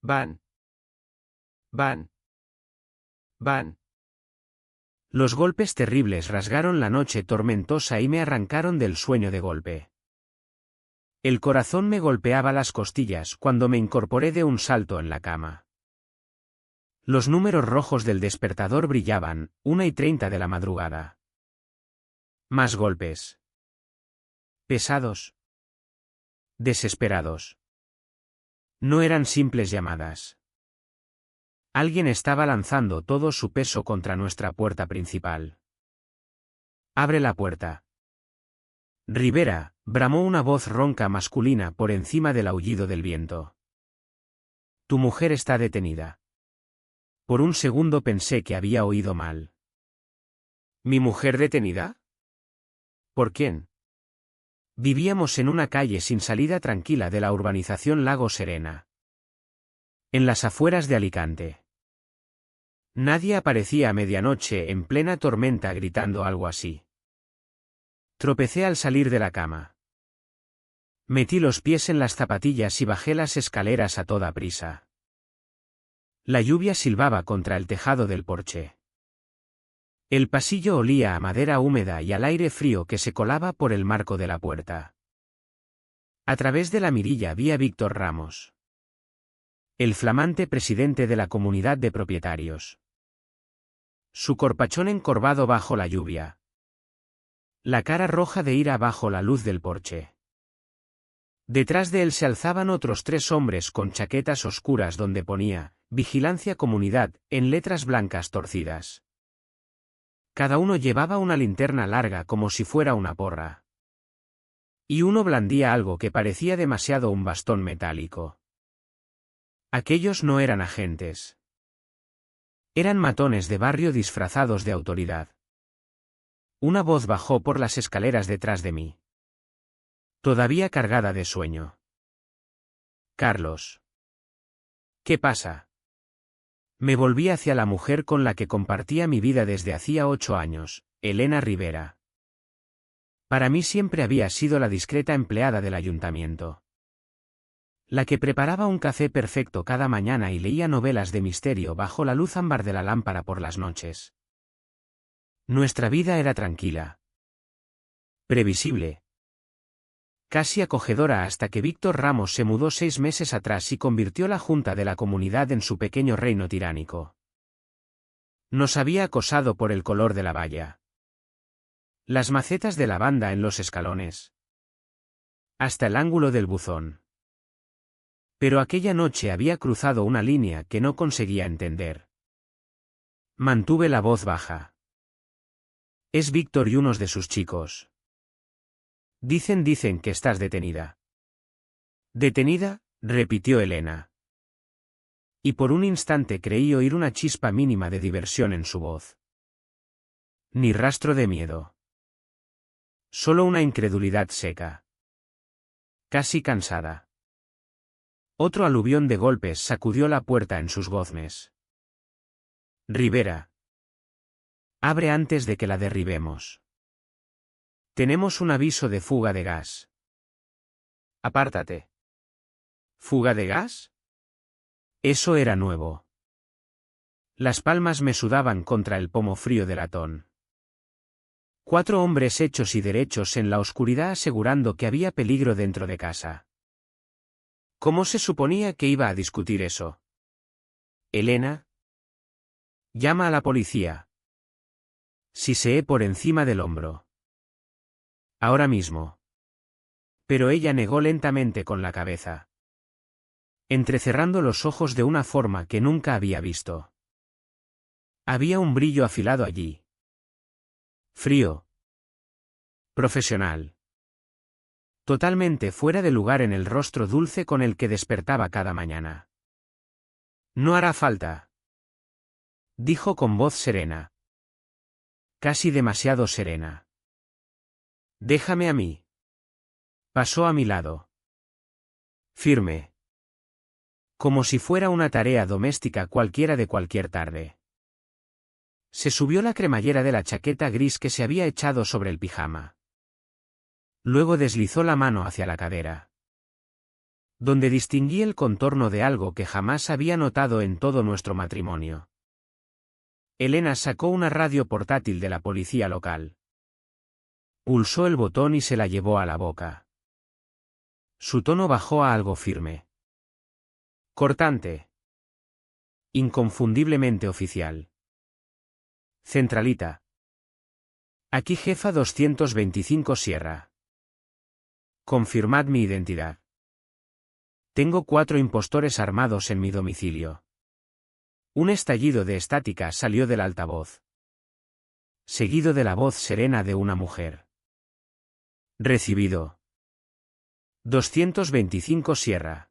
Van. Van. Van. Los golpes terribles rasgaron la noche tormentosa y me arrancaron del sueño de golpe. El corazón me golpeaba las costillas cuando me incorporé de un salto en la cama. Los números rojos del despertador brillaban, 1:30 de la madrugada. Más golpes. Pesados. Desesperados. No eran simples llamadas. Alguien estaba lanzando todo su peso contra nuestra puerta principal. «Abre la puerta». Rivera, bramó una voz ronca masculina por encima del aullido del viento. «Tu mujer está detenida». Por un segundo pensé que había oído mal. ¿Mi mujer detenida? ¿Por quién? Vivíamos en una calle sin salida tranquila de la urbanización Lago Serena. En las afueras de Alicante. Nadie aparecía a medianoche en plena tormenta gritando algo así. Tropecé al salir de la cama. Metí los pies en las zapatillas y bajé las escaleras a toda prisa. La lluvia silbaba contra el tejado del porche. El pasillo olía a madera húmeda y al aire frío que se colaba por el marco de la puerta. A través de la mirilla vi a Víctor Ramos, el flamante presidente de la comunidad de propietarios. Su corpachón encorvado bajo la lluvia. La cara roja de ira bajo la luz del porche. Detrás de él se alzaban otros 3 hombres con chaquetas oscuras donde ponía «Vigilancia Comunidad» en letras blancas torcidas. Cada uno llevaba una linterna larga como si fuera una porra. Y uno blandía algo que parecía demasiado un bastón metálico. Aquellos no eran agentes. Eran matones de barrio disfrazados de autoridad. Una voz bajó por las escaleras detrás de mí. Todavía cargada de sueño. «Carlos». «¿Qué pasa?» Me volví hacia la mujer con la que compartía mi vida desde hacía 8 años, Elena Rivera. Para mí siempre había sido la discreta empleada del ayuntamiento. La que preparaba un café perfecto cada mañana y leía novelas de misterio bajo la luz ámbar de la lámpara por las noches. Nuestra vida era tranquila. Previsible. Casi acogedora hasta que Víctor Ramos se mudó 6 meses atrás y convirtió la junta de la comunidad en su pequeño reino tiránico. Nos había acosado por el color de la valla. Las macetas de lavanda en los escalones. Hasta el ángulo del buzón. Pero aquella noche había cruzado una línea que no conseguía entender. Mantuve la voz baja. «Es Víctor y unos de sus chicos. Dicen que estás detenida». «¿Detenida?», repitió Elena. Y por un instante creí oír una chispa mínima de diversión en su voz. Ni rastro de miedo. Solo una incredulidad seca. Casi cansada. Otro aluvión de golpes sacudió la puerta en sus goznes. «Rivera. Abre antes de que la derribemos. Tenemos un aviso de fuga de gas». «Apártate». «¿Fuga de gas?» Eso era nuevo. Las palmas me sudaban contra el pomo frío del latón. 4 hombres hechos y derechos en la oscuridad asegurando que había peligro dentro de casa. ¿Cómo se suponía que iba a discutir eso? «Elena. Llama a la policía». Siseé por encima del hombro. «Ahora mismo». Pero ella negó lentamente con la cabeza, entrecerrando los ojos de una forma que nunca había visto. Había un brillo afilado allí. Frío. Profesional. Totalmente fuera de lugar en el rostro dulce con el que despertaba cada mañana. «No hará falta», dijo con voz serena. Casi demasiado serena. «Déjame a mí». Pasó a mi lado. Firme. Como si fuera una tarea doméstica cualquiera de cualquier tarde. Se subió la cremallera de la chaqueta gris que se había echado sobre el pijama. Luego deslizó la mano hacia la cadera. donde distinguí el contorno de algo que jamás había notado en todo nuestro matrimonio. Elena sacó una radio portátil de la policía local. Pulsó el botón y se la llevó a la boca. Su tono bajó a algo firme. Cortante. Inconfundiblemente oficial. Centralita. Aquí jefa 225 Sierra. Confirmad mi identidad. Tengo 4 impostores armados en mi domicilio. Un estallido de estática salió del altavoz, seguido de la voz serena de una mujer. Recibido. 225 Sierra.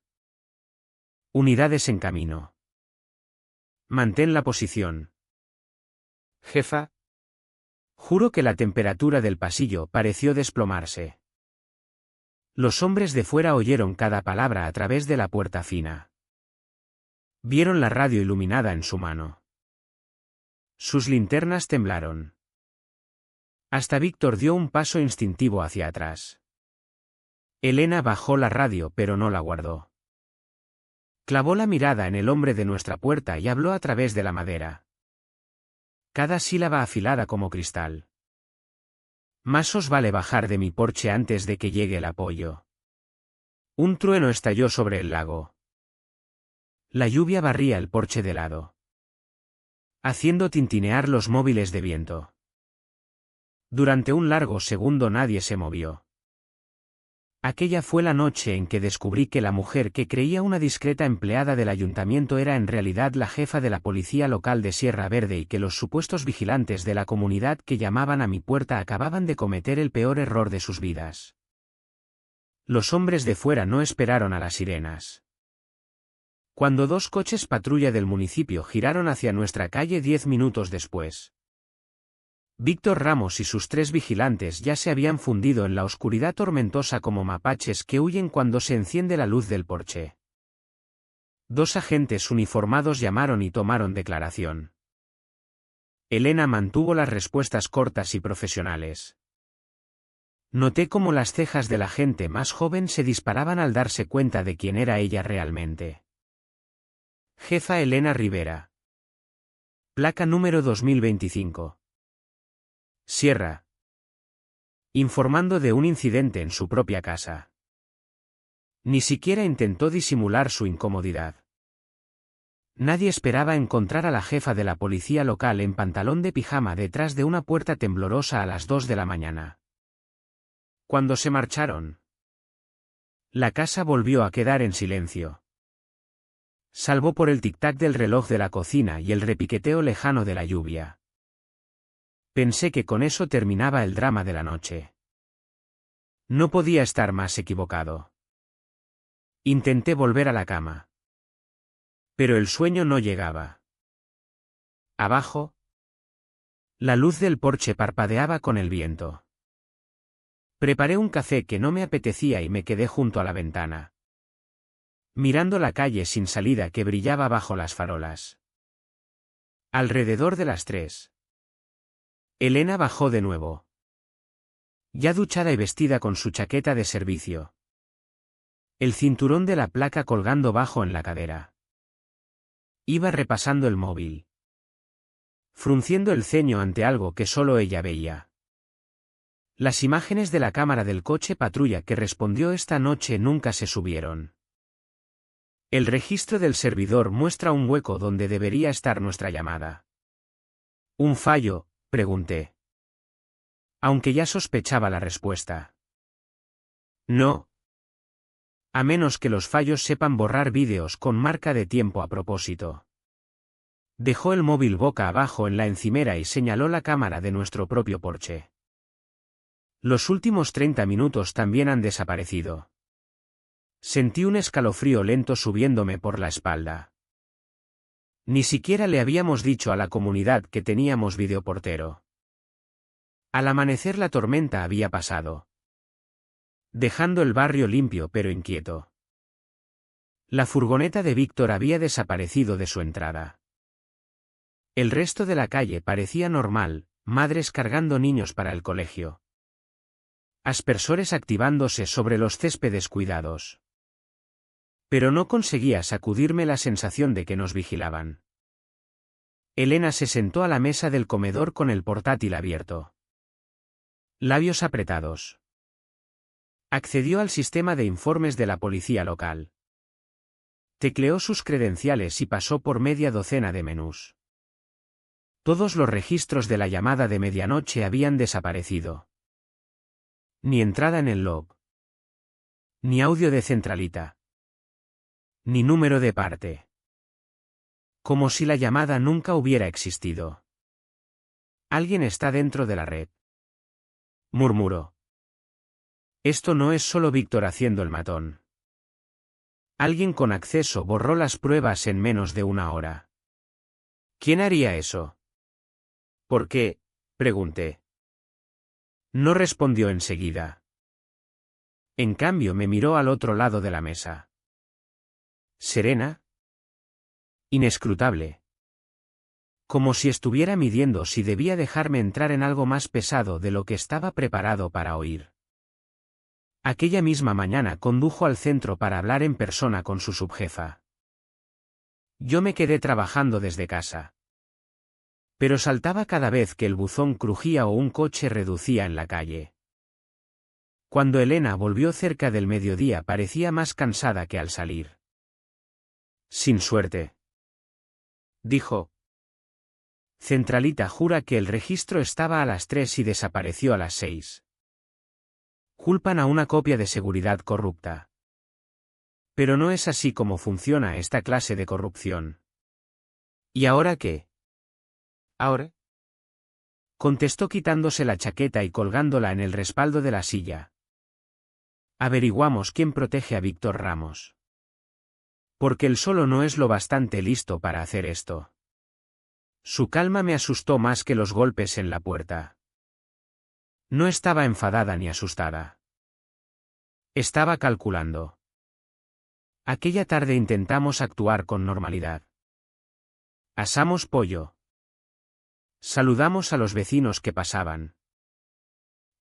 Unidades en camino. Mantén la posición. Jefa. Juro que la temperatura del pasillo pareció desplomarse. Los hombres de fuera oyeron cada palabra a través de la puerta fina. Vieron la radio iluminada en su mano. Sus linternas temblaron. Hasta Víctor dio un paso instintivo hacia atrás. Elena bajó la radio pero no la guardó. Clavó la mirada en el hombre de nuestra puerta y habló a través de la madera. Cada sílaba afilada como cristal. Más os vale bajar de mi porche antes de que llegue el apoyo. Un trueno estalló sobre el lago. La lluvia barría el porche de lado, haciendo tintinear los móviles de viento. Durante un largo segundo nadie se movió. Aquella fue la noche en que descubrí que la mujer que creía una discreta empleada del ayuntamiento era en realidad la jefa de la policía local de Sierra Verde y que los supuestos vigilantes de la comunidad que llamaban a mi puerta acababan de cometer el peor error de sus vidas. Los hombres de fuera no esperaron a las sirenas. Cuando 2 coches patrulla del municipio giraron hacia nuestra calle 10 minutos después, Víctor Ramos y sus 3 vigilantes ya se habían fundido en la oscuridad tormentosa como mapaches que huyen cuando se enciende la luz del porche. 2 agentes uniformados llamaron y tomaron declaración. Elena mantuvo las respuestas cortas y profesionales. Noté cómo las cejas de la gente más joven se disparaban al darse cuenta de quién era ella realmente. Jefa Elena Rivera. Placa número 2025. Sierra. Informando de un incidente en su propia casa. Ni siquiera intentó disimular su incomodidad. Nadie esperaba encontrar a la jefa de la policía local en pantalón de pijama detrás de una puerta temblorosa a las 2 de la mañana. Cuando se marcharon, la casa volvió a quedar en silencio, salvo por el tic-tac del reloj de la cocina y el repiqueteo lejano de la lluvia. Pensé que con eso terminaba el drama de la noche. No podía estar más equivocado. Intenté volver a la cama, pero el sueño no llegaba. Abajo, la luz del porche parpadeaba con el viento. Preparé un café que no me apetecía y me quedé junto a la ventana, mirando la calle sin salida que brillaba bajo las farolas. Alrededor de las 3. Elena bajó de nuevo, ya duchada y vestida con su chaqueta de servicio, el cinturón de la placa colgando bajo en la cadera. Iba repasando el móvil, frunciendo el ceño ante algo que solo ella veía. Las imágenes de la cámara del coche patrulla que respondió esta noche nunca se subieron. El registro del servidor muestra un hueco donde debería estar nuestra llamada. ¿Un fallo?, pregunté, aunque ya sospechaba la respuesta. No. A menos que los fallos sepan borrar vídeos con marca de tiempo a propósito. Dejó el móvil boca abajo en la encimera y señaló la cámara de nuestro propio porche. Los últimos 30 minutos también han desaparecido. Sentí un escalofrío lento subiéndome por la espalda. Ni siquiera le habíamos dicho a la comunidad que teníamos videoportero. Al amanecer la tormenta había pasado, dejando el barrio limpio pero inquieto. La furgoneta de Víctor había desaparecido de su entrada. El resto de la calle parecía normal, madres cargando niños para el colegio, aspersores activándose sobre los céspedes cuidados. Pero no conseguía sacudirme la sensación de que nos vigilaban. Elena se sentó a la mesa del comedor con el portátil abierto. Labios apretados. Accedió al sistema de informes de la policía local. Tecleó sus credenciales y pasó por media docena de menús. Todos los registros de la llamada de medianoche habían desaparecido. Ni entrada en el log. Ni audio de centralita. Ni número de parte. Como si la llamada nunca hubiera existido. Alguien está dentro de la red. Murmuró. Esto no es solo Víctor haciendo el matón. Alguien con acceso borró las pruebas en menos de una hora. ¿Quién haría eso? ¿Por qué? Pregunté. No respondió enseguida. En cambio me miró al otro lado de la mesa. ¿Serena? Inescrutable. Como si estuviera midiendo si debía dejarme entrar en algo más pesado de lo que estaba preparado para oír. Aquella misma mañana condujo al centro para hablar en persona con su subjefa. Yo me quedé trabajando desde casa. Pero saltaba cada vez que el buzón crujía o un coche reducía en la calle. Cuando Elena volvió cerca del mediodía parecía más cansada que al salir. Sin suerte. Dijo. Centralita jura que el registro estaba a las 3 y desapareció a las 6. Culpan a una copia de seguridad corrupta. Pero no es así como funciona esta clase de corrupción. ¿Y ahora qué? ¿Ahora? Contestó quitándose la chaqueta y colgándola en el respaldo de la silla. Averiguamos quién protege a Víctor Ramos. Porque él solo no es lo bastante listo para hacer esto. Su calma me asustó más que los golpes en la puerta. No estaba enfadada ni asustada. Estaba calculando. Aquella tarde intentamos actuar con normalidad. Asamos pollo. Saludamos a los vecinos que pasaban.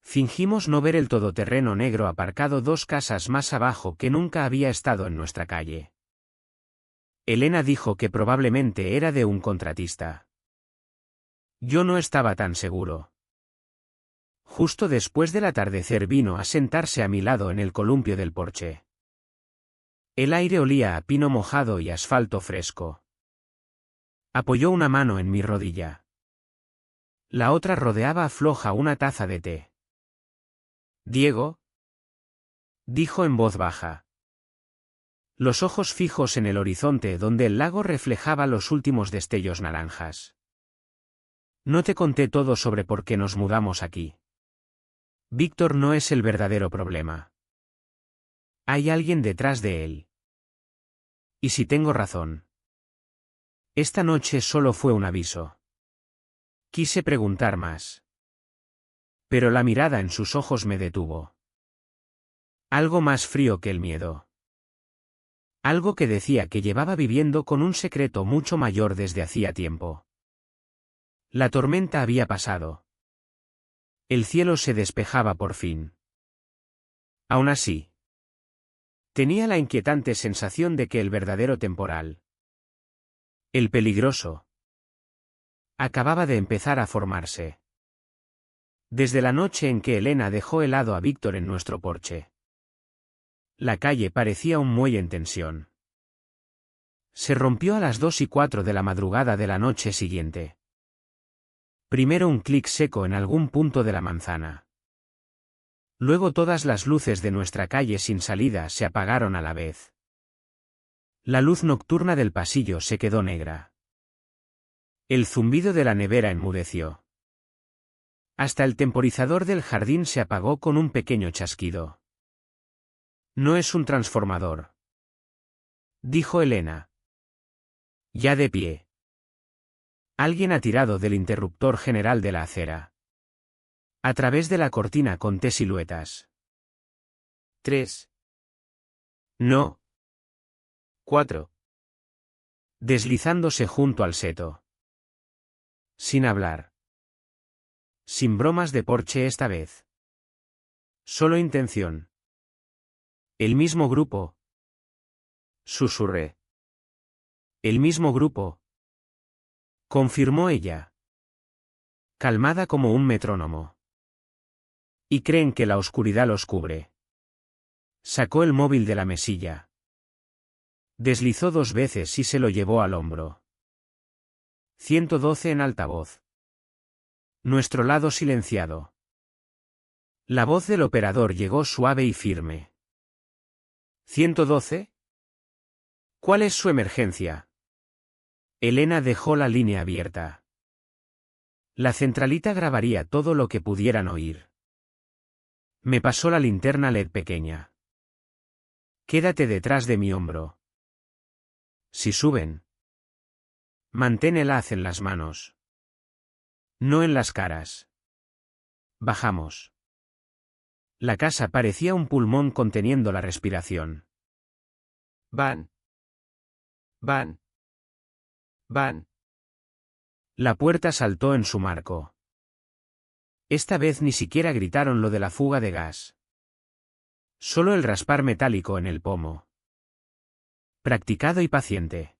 Fingimos no ver el todoterreno negro aparcado 2 casas más abajo que nunca había estado en nuestra calle. Elena dijo que probablemente era de un contratista. Yo no estaba tan seguro. Justo después del atardecer vino a sentarse a mi lado en el columpio del porche. El aire olía a pino mojado y asfalto fresco. Apoyó una mano en mi rodilla. La otra rodeaba floja una taza de té. «Diego», dijo en voz baja. Los ojos fijos en el horizonte donde el lago reflejaba los últimos destellos naranjas. No te conté todo sobre por qué nos mudamos aquí. Víctor no es el verdadero problema. Hay alguien detrás de él. ¿Y si tengo razón? Esta noche solo fue un aviso. Quise preguntar más. Pero la mirada en sus ojos me detuvo. Algo más frío que el miedo. Algo que decía que llevaba viviendo con un secreto mucho mayor desde hacía tiempo. La tormenta había pasado. El cielo se despejaba por fin. Aún así, tenía la inquietante sensación de que el verdadero temporal, el peligroso, acababa de empezar a formarse. Desde la noche en que Elena dejó helado a Víctor en nuestro porche. La calle parecía un muelle en tensión. Se rompió a las 2:04 de la madrugada de la noche siguiente. Primero un clic seco en algún punto de la manzana. Luego todas las luces de nuestra calle sin salida se apagaron a la vez. La luz nocturna del pasillo se quedó negra. El zumbido de la nevera enmudeció. Hasta el temporizador del jardín se apagó con un pequeño chasquido. No es un transformador, dijo Elena. Ya de pie. Alguien ha tirado del interruptor general de la acera. A través de la cortina conté siluetas. 3. No. 4. Deslizándose junto al seto. Sin hablar. Sin bromas de porche esta vez. Solo intención. El mismo grupo. Susurré. El mismo grupo, confirmó ella, calmada como un metrónomo. Y creen que la oscuridad los cubre. Sacó el móvil de la mesilla. Deslizó 2 veces y se lo llevó al hombro. 112 en altavoz. Nuestro lado silenciado. La voz del operador llegó suave y firme. ¿112? ¿Cuál es su emergencia? Elena dejó la línea abierta. La centralita grabaría todo lo que pudieran oír. Me pasó la linterna LED pequeña. Quédate detrás de mi hombro. Si suben, mantén el haz en las manos. No en las caras. Bajamos. La casa parecía un pulmón conteniendo la respiración. Van. Van. Van. La puerta saltó en su marco. Esta vez ni siquiera gritaron lo de la fuga de gas. Solo el raspar metálico en el pomo. Practicado y paciente.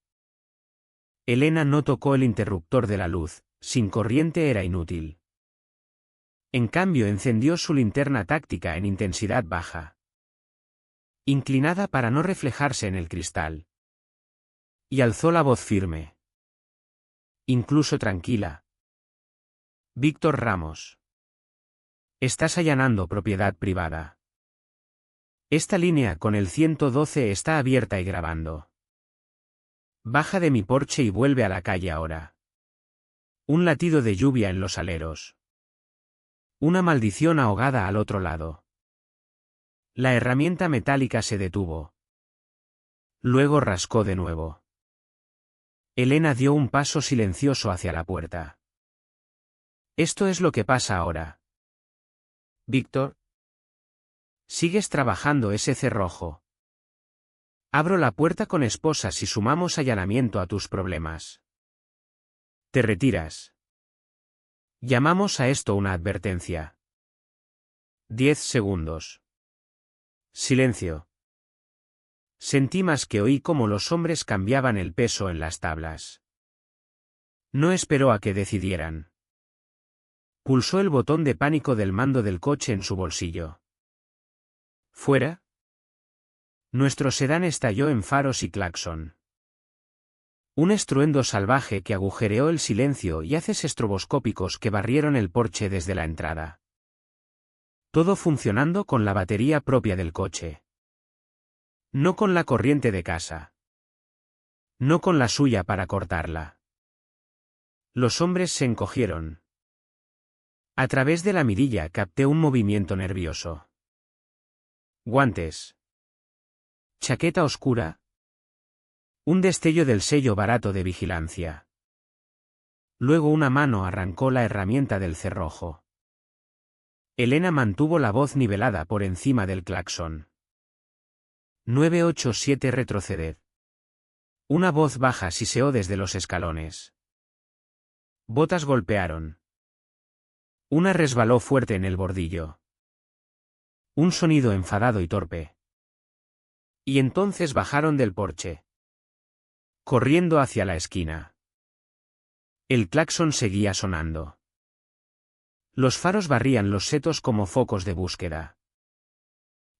Elena no tocó el interruptor de la luz, sin corriente era inútil. En cambio encendió su linterna táctica en intensidad baja. Inclinada para no reflejarse en el cristal. Y alzó la voz firme. Incluso tranquila. Víctor Ramos. Estás allanando propiedad privada. Esta línea con el 112 está abierta y grabando. Baja de mi porche y vuelve a la calle ahora. Un latido de lluvia en los aleros. Una maldición ahogada al otro lado. La herramienta metálica se detuvo. Luego rascó de nuevo. Elena dio un paso silencioso hacia la puerta. Esto es lo que pasa ahora. Víctor. Sigues trabajando ese cerrojo. Abro la puerta con esposas y sumamos allanamiento a tus problemas. Te retiras. Llamamos a esto una advertencia. 10 segundos. Silencio. Sentí más que oí cómo los hombres cambiaban el peso en las tablas. No esperó a que decidieran. Pulsó el botón de pánico del mando del coche en su bolsillo. ¿Fuera? Nuestro sedán estalló en faros y claxon. Un estruendo salvaje que agujereó el silencio y haces estroboscópicos que barrieron el porche desde la entrada. Todo funcionando con la batería propia del coche. No con la corriente de casa. No con la suya para cortarla. Los hombres se encogieron. A través de la mirilla capté un movimiento nervioso. Guantes. Chaqueta oscura. Un destello del sello barato de vigilancia. Luego una mano arrancó la herramienta del cerrojo. Elena mantuvo la voz nivelada por encima del claxon. 987 retroceded. Una voz baja siseó desde los escalones. Botas golpearon. Una resbaló fuerte en el bordillo. Un sonido enfadado y torpe. Y entonces bajaron del porche. Corriendo hacia la esquina. El claxon seguía sonando. Los faros barrían los setos como focos de búsqueda.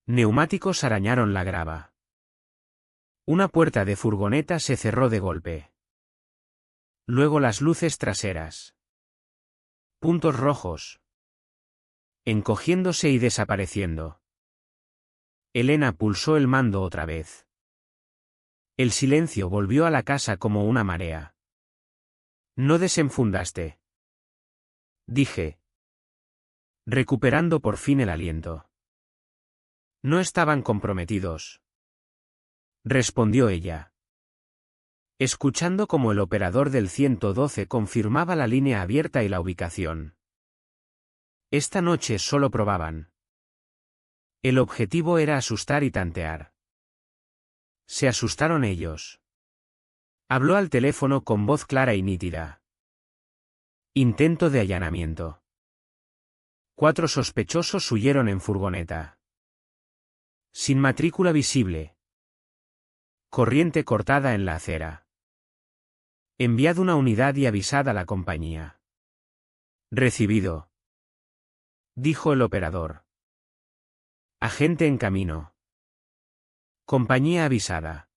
Neumáticos arañaron la grava. Una puerta de furgoneta se cerró de golpe. Luego las luces traseras. Puntos rojos. Encogiéndose y desapareciendo. Elena pulsó el mando otra vez. El silencio volvió a la casa como una marea. No desenfundaste. Dije. Recuperando por fin el aliento. No estaban comprometidos. Respondió ella. Escuchando como el operador del 112 confirmaba la línea abierta y la ubicación. Esta noche solo probaban. El objetivo era asustar y tantear. Se asustaron ellos. Habló al teléfono con voz clara y nítida. Intento de allanamiento. 4 sospechosos huyeron en furgoneta. Sin matrícula visible. Corriente cortada en la acera. Enviad una unidad y avisad a la compañía. Recibido. Dijo el operador. Agente en camino. Compañía avisada.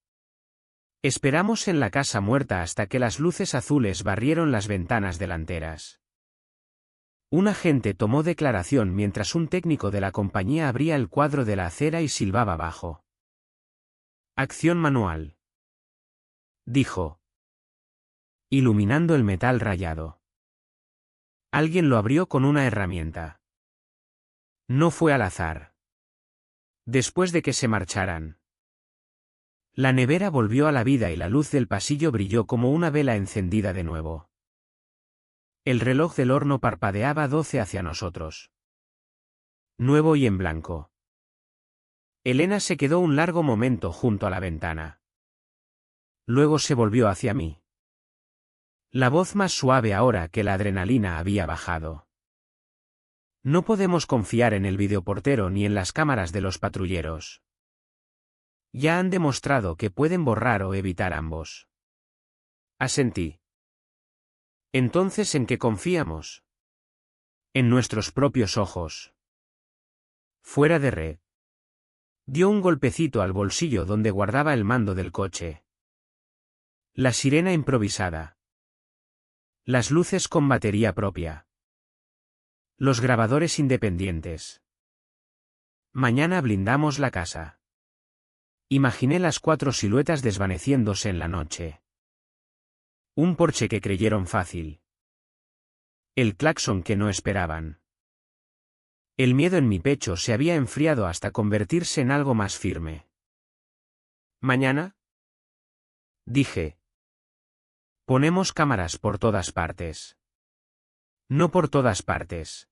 Esperamos en la casa muerta hasta que las luces azules barrieron las ventanas delanteras. Un agente tomó declaración mientras un técnico de la compañía abría el cuadro de la acera y silbaba bajo. Acción manual. Dijo. Iluminando el metal rayado. Alguien lo abrió con una herramienta. No fue al azar. Después de que se marcharan. La nevera volvió a la vida y la luz del pasillo brilló como una vela encendida de nuevo. El reloj del horno parpadeaba 12 hacia nosotros. Nuevo y en blanco. Elena se quedó un largo momento junto a la ventana. Luego se volvió hacia mí. La voz más suave ahora que la adrenalina había bajado. No podemos confiar en el videoportero ni en las cámaras de los patrulleros. Ya han demostrado que pueden borrar o evitar ambos. Asentí. Entonces, ¿en qué confiamos? En nuestros propios ojos. Fuera de red. Dio un golpecito al bolsillo donde guardaba el mando del coche. La sirena improvisada. Las luces con batería propia. Los grabadores independientes. Mañana blindamos la casa. Imaginé las 4 siluetas desvaneciéndose en la noche. Un porche que creyeron fácil. El claxon que no esperaban. El miedo en mi pecho se había enfriado hasta convertirse en algo más firme. ¿Mañana? Dije. Ponemos cámaras por todas partes. No por todas partes.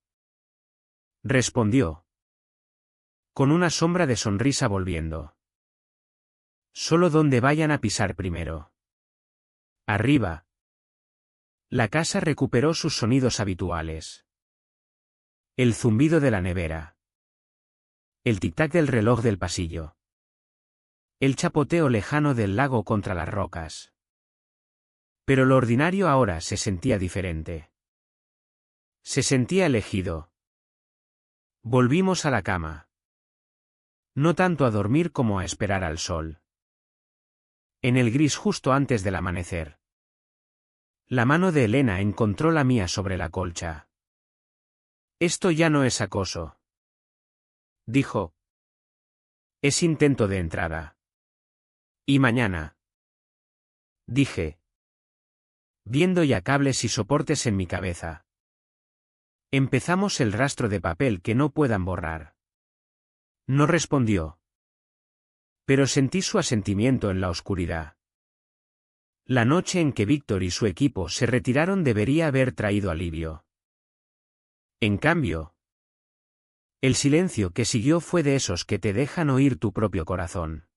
Respondió. Con una sombra de sonrisa volviendo. Solo donde vayan a pisar primero. Arriba. La casa recuperó sus sonidos habituales. El zumbido de la nevera. El tic-tac del reloj del pasillo. El chapoteo lejano del lago contra las rocas. Pero lo ordinario ahora se sentía diferente. Se sentía elegido. Volvimos a la cama. No tanto a dormir como a esperar al sol. En el gris justo antes del amanecer. La mano de Elena encontró la mía sobre la colcha. Esto ya no es acoso. Dijo. Es intento de entrada. ¿Y mañana? Dije. Viendo ya cables y soportes en mi cabeza. Empezamos el rastro de papel que no puedan borrar. No respondió. Pero sentí su asentimiento en la oscuridad. La noche en que Víctor y su equipo se retiraron debería haber traído alivio. En cambio, el silencio que siguió fue de esos que te dejan oír tu propio corazón.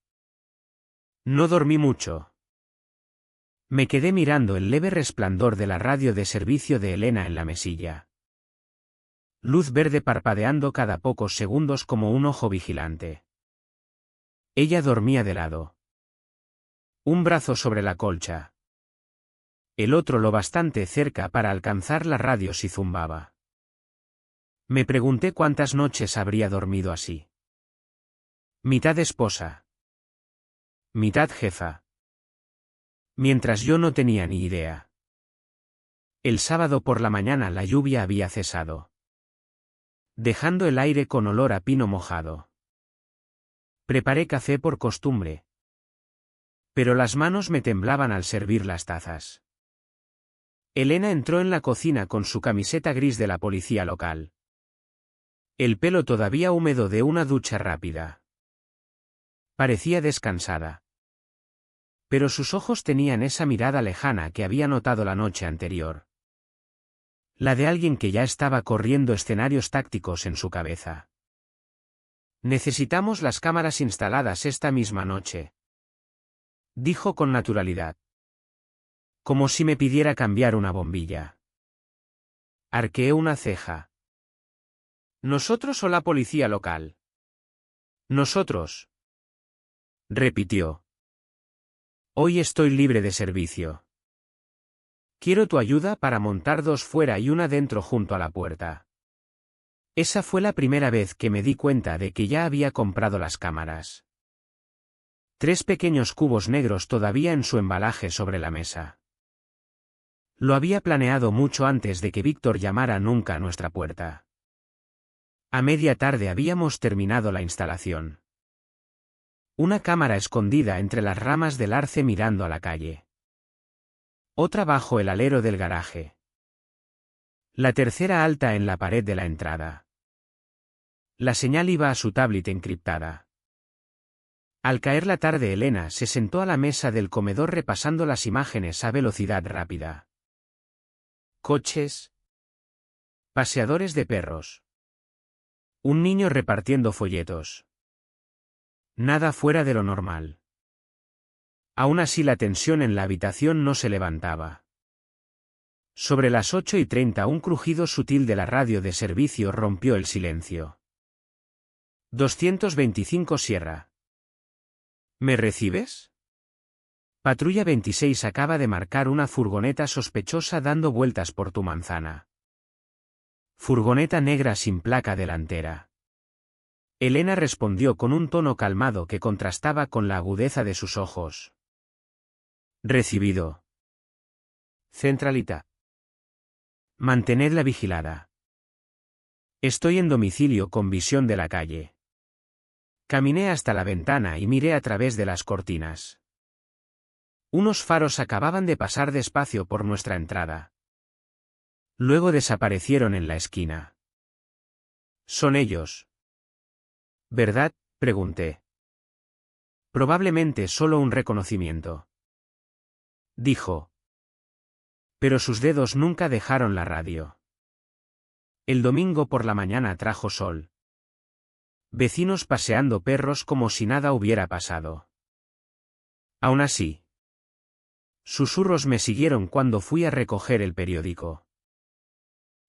No dormí mucho. Me quedé mirando el leve resplandor de la radio de servicio de Elena en la mesilla. Luz verde parpadeando cada pocos segundos como un ojo vigilante. Ella dormía de lado. Un brazo sobre la colcha. El otro lo bastante cerca para alcanzar la radio si zumbaba. Me pregunté cuántas noches habría dormido así. Mitad esposa. Mitad jefa. Mientras yo no tenía ni idea. El sábado por la mañana la lluvia había cesado. Dejando el aire con olor a pino mojado. Preparé café por costumbre. Pero las manos me temblaban al servir las tazas. Elena entró en la cocina con su camiseta gris de la policía local. El pelo todavía húmedo de una ducha rápida. Parecía descansada. Pero sus ojos tenían esa mirada lejana que había notado la noche anterior. La de alguien que ya estaba corriendo escenarios tácticos en su cabeza. Necesitamos las cámaras instaladas esta misma noche. Dijo con naturalidad. Como si me pidiera cambiar una bombilla. Arqueé una ceja. ¿Nosotros o la policía local? Nosotros. Repitió. Hoy estoy libre de servicio. Quiero tu ayuda para montar 2 fuera y una dentro junto a la puerta. Esa fue la primera vez que me di cuenta de que ya había comprado las cámaras. 3 pequeños cubos negros todavía en su embalaje sobre la mesa. Lo había planeado mucho antes de que Víctor llamara nunca a nuestra puerta. A media tarde habíamos terminado la instalación. Una cámara escondida entre las ramas del arce mirando a la calle. Otra bajo el alero del garaje. La tercera alta en la pared de la entrada. La señal iba a su tablet encriptada. Al caer la tarde, Elena se sentó a la mesa del comedor repasando las imágenes a velocidad rápida. Coches. Paseadores de perros. Un niño repartiendo folletos. Nada fuera de lo normal. Aún así la tensión en la habitación no se levantaba. Sobre las 8:30 un crujido sutil de la radio de servicio rompió el silencio. 225 Sierra. ¿Me recibes? Patrulla 26 acaba de marcar una furgoneta sospechosa dando vueltas por tu manzana. Furgoneta negra sin placa delantera. Elena respondió con un tono calmado que contrastaba con la agudeza de sus ojos. Recibido. Centralita. Mantenedla vigilada. Estoy en domicilio con visión de la calle. Caminé hasta la ventana y miré a través de las cortinas. Unos faros acababan de pasar despacio por nuestra entrada. Luego desaparecieron en la esquina. Son ellos. ¿Verdad?, pregunté. Probablemente solo un reconocimiento. Dijo. Pero sus dedos nunca dejaron la radio. El domingo por la mañana trajo sol. Vecinos paseando perros como si nada hubiera pasado. Aún así. Susurros me siguieron cuando fui a recoger el periódico.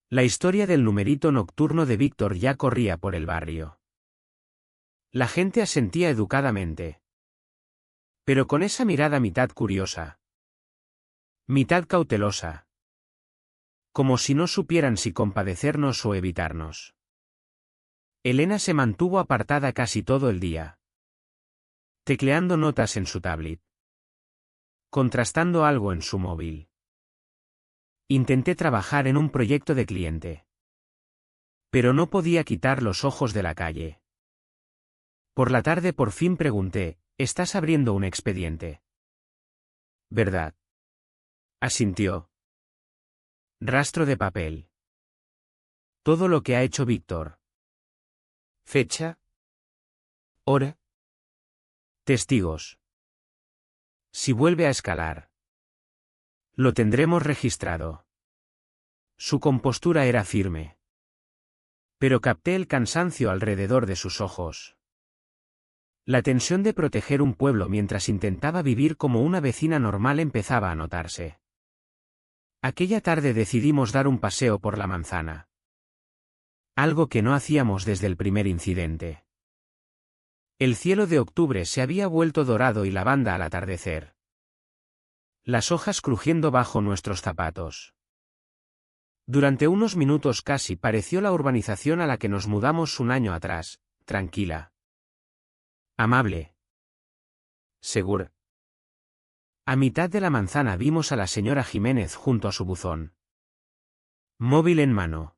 La historia del numerito nocturno de Víctor ya corría por el barrio. La gente asentía educadamente. Pero con esa mirada mitad curiosa. Mitad cautelosa. Como si no supieran si compadecernos o evitarnos. Elena se mantuvo apartada casi todo el día. Tecleando notas en su tablet. Contrastando algo en su móvil. Intenté trabajar en un proyecto de cliente. Pero no podía quitar los ojos de la calle. Por la tarde por fin pregunté, ¿estás abriendo un expediente? ¿Verdad? Asintió. Rastro de papel. Todo lo que ha hecho Víctor. Fecha. Hora. Testigos. Si vuelve a escalar. Lo tendremos registrado. Su compostura era firme. Pero capté el cansancio alrededor de sus ojos. La tensión de proteger un pueblo mientras intentaba vivir como una vecina normal empezaba a notarse. Aquella tarde decidimos dar un paseo por la manzana. Algo que no hacíamos desde el primer incidente. El cielo de octubre se había vuelto dorado y lavanda al atardecer. Las hojas crujiendo bajo nuestros zapatos. Durante unos minutos casi pareció la urbanización a la que nos mudamos un año atrás, tranquila. Amable. Segura. A mitad de la manzana vimos a la señora Jiménez junto a su buzón. Móvil en mano.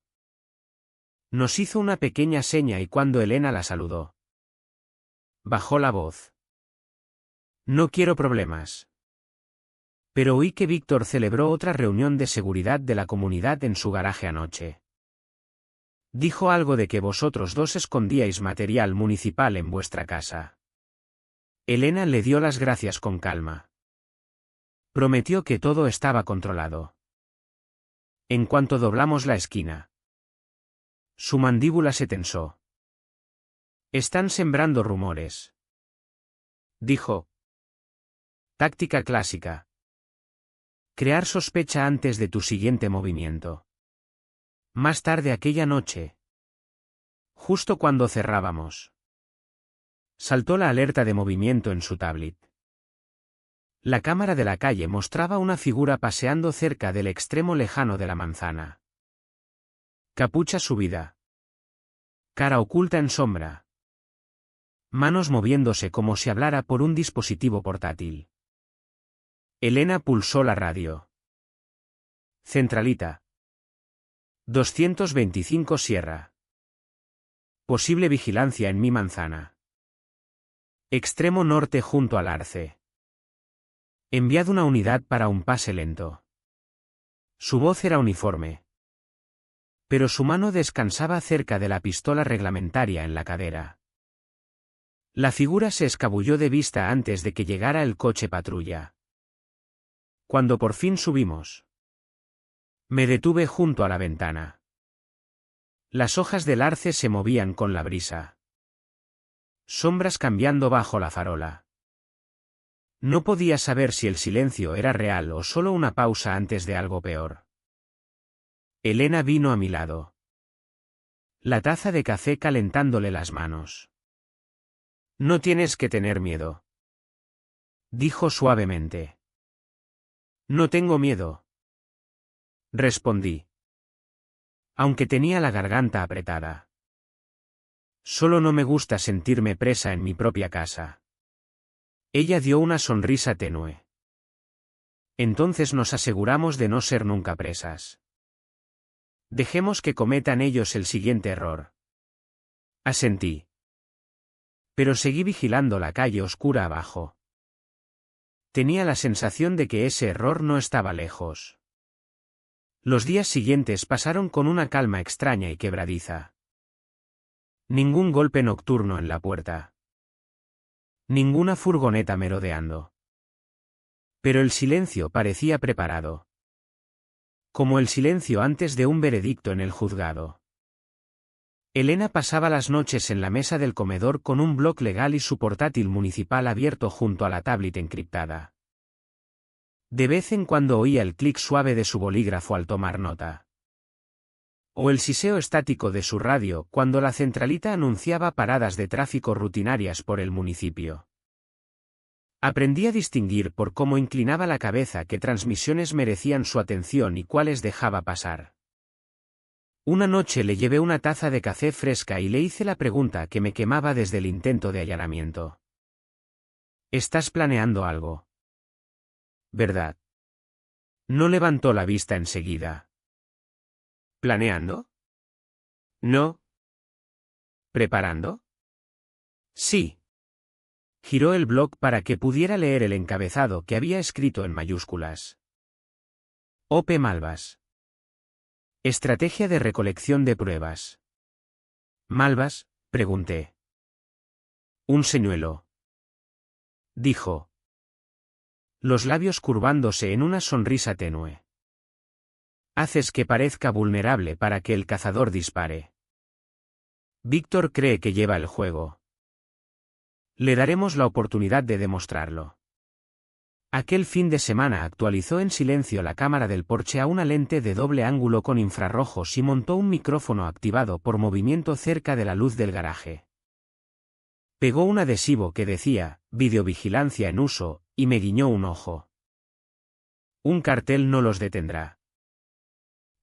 Nos hizo una pequeña seña y cuando Elena la saludó. Bajó la voz. No quiero problemas. Pero oí que Víctor celebró otra reunión de seguridad de la comunidad en su garaje anoche. Dijo algo de que vosotros dos escondíais material municipal en vuestra casa. Elena le dio las gracias con calma. Prometió que todo estaba controlado. En cuanto doblamos la esquina. Su mandíbula se tensó. Están sembrando rumores. Dijo. Táctica clásica. Crear sospecha antes de tu siguiente movimiento. Más tarde aquella noche. Justo cuando cerrábamos. Saltó la alerta de movimiento en su tablet. La cámara de la calle mostraba una figura paseando cerca del extremo lejano de la manzana. Capucha subida. Cara oculta en sombra. Manos moviéndose como si hablara por un dispositivo portátil. Elena pulsó la radio. Centralita. 225 Sierra. Posible vigilancia en mi manzana. Extremo norte junto al arce. Enviad una unidad para un pase lento. Su voz era uniforme. Pero su mano descansaba cerca de la pistola reglamentaria en la cadera. La figura se escabulló de vista antes de que llegara el coche patrulla. Cuando por fin subimos, me detuve junto a la ventana. Las hojas del arce se movían con la brisa. Sombras cambiando bajo la farola. No podía saber si el silencio era real o solo una pausa antes de algo peor. Elena vino a mi lado. La taza de café calentándole las manos. No tienes que tener miedo, dijo suavemente. No tengo miedo, respondí, aunque tenía la garganta apretada. Solo no me gusta sentirme presa en mi propia casa. Ella dio una sonrisa tenue. Entonces nos aseguramos de no ser nunca presas. Dejemos que cometan ellos el siguiente error. Asentí. Pero seguí vigilando la calle oscura abajo. Tenía la sensación de que ese error no estaba lejos. Los días siguientes pasaron con una calma extraña y quebradiza. Ningún golpe nocturno en la puerta. Ninguna furgoneta merodeando. Pero el silencio parecía preparado. Como el silencio antes de un veredicto en el juzgado. Elena pasaba las noches en la mesa del comedor con un blog legal y su portátil municipal abierto junto a la tablet encriptada. De vez en cuando oía el clic suave de su bolígrafo al tomar nota. O el siseo estático de su radio cuando la centralita anunciaba paradas de tráfico rutinarias por el municipio. Aprendí a distinguir por cómo inclinaba la cabeza qué transmisiones merecían su atención y cuáles dejaba pasar. Una noche le llevé una taza de café fresca y le hice la pregunta que me quemaba desde el intento de allanamiento. ¿Estás planeando algo? ¿Verdad? No levantó la vista enseguida. ¿Planeando? No. ¿Preparando? Sí. Giró el blog para que pudiera leer el encabezado que había escrito en mayúsculas. O.P. Malvas. Estrategia de recolección de pruebas. ¿Malvas? Pregunté. Un señuelo. Dijo. Los labios curvándose en una sonrisa tenue. Haces que parezca vulnerable para que el cazador dispare. Víctor cree que lleva el juego. Le daremos la oportunidad de demostrarlo. Aquel fin de semana actualizó en silencio la cámara del porche a una lente de doble ángulo con infrarrojos y montó un micrófono activado por movimiento cerca de la luz del garaje. Pegó un adhesivo que decía, videovigilancia en uso, y me guiñó un ojo. Un cartel no los detendrá.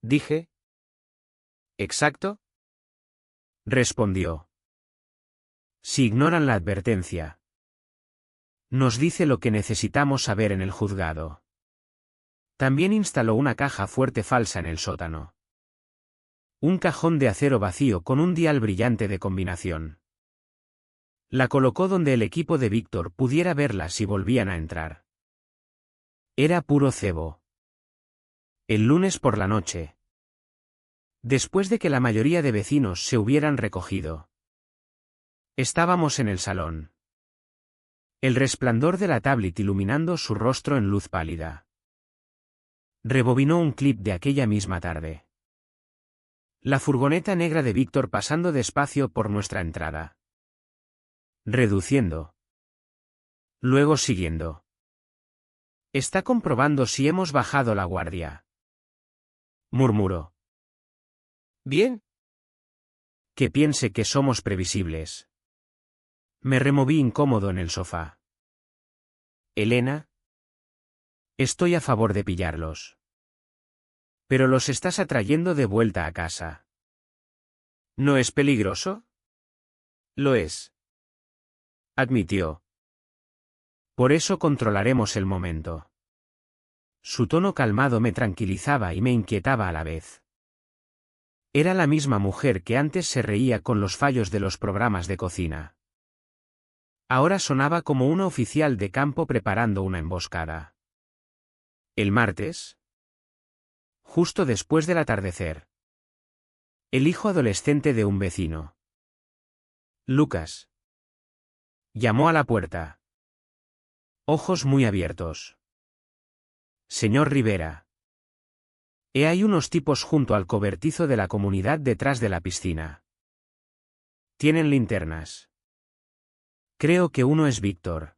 Dije. ¿Exacto? Respondió. Si ignoran la advertencia. Nos dice lo que necesitamos saber en el juzgado. También instaló una caja fuerte falsa en el sótano. Un cajón de acero vacío con un dial brillante de combinación. La colocó donde el equipo de Víctor pudiera verla si volvían a entrar. Era puro cebo. El lunes por la noche. Después de que la mayoría de vecinos se hubieran recogido. Estábamos en el salón. El resplandor de la tablet iluminando su rostro en luz pálida. Rebobinó un clip de aquella misma tarde. La furgoneta negra de Víctor pasando despacio por nuestra entrada. Reduciendo. Luego siguiendo. Está comprobando si hemos bajado la guardia. Murmuró. Bien. Que piense que somos previsibles. Me removí incómodo en el sofá. Elena, Estoy a favor de pillarlos. Pero los estás atrayendo de vuelta a casa. ¿No es peligroso? Lo es, admitió. Por eso controlaremos el momento. Su tono calmado me tranquilizaba y me inquietaba a la vez. Era la misma mujer que antes se reía con los fallos de los programas de cocina. Ahora sonaba como una oficial de campo preparando una emboscada. El martes, justo después del atardecer, el hijo adolescente de un vecino, Lucas, llamó a la puerta. Ojos muy abiertos. Señor Rivera. Hay unos tipos junto al cobertizo de la comunidad detrás de la piscina. Tienen linternas. Creo que uno es Víctor.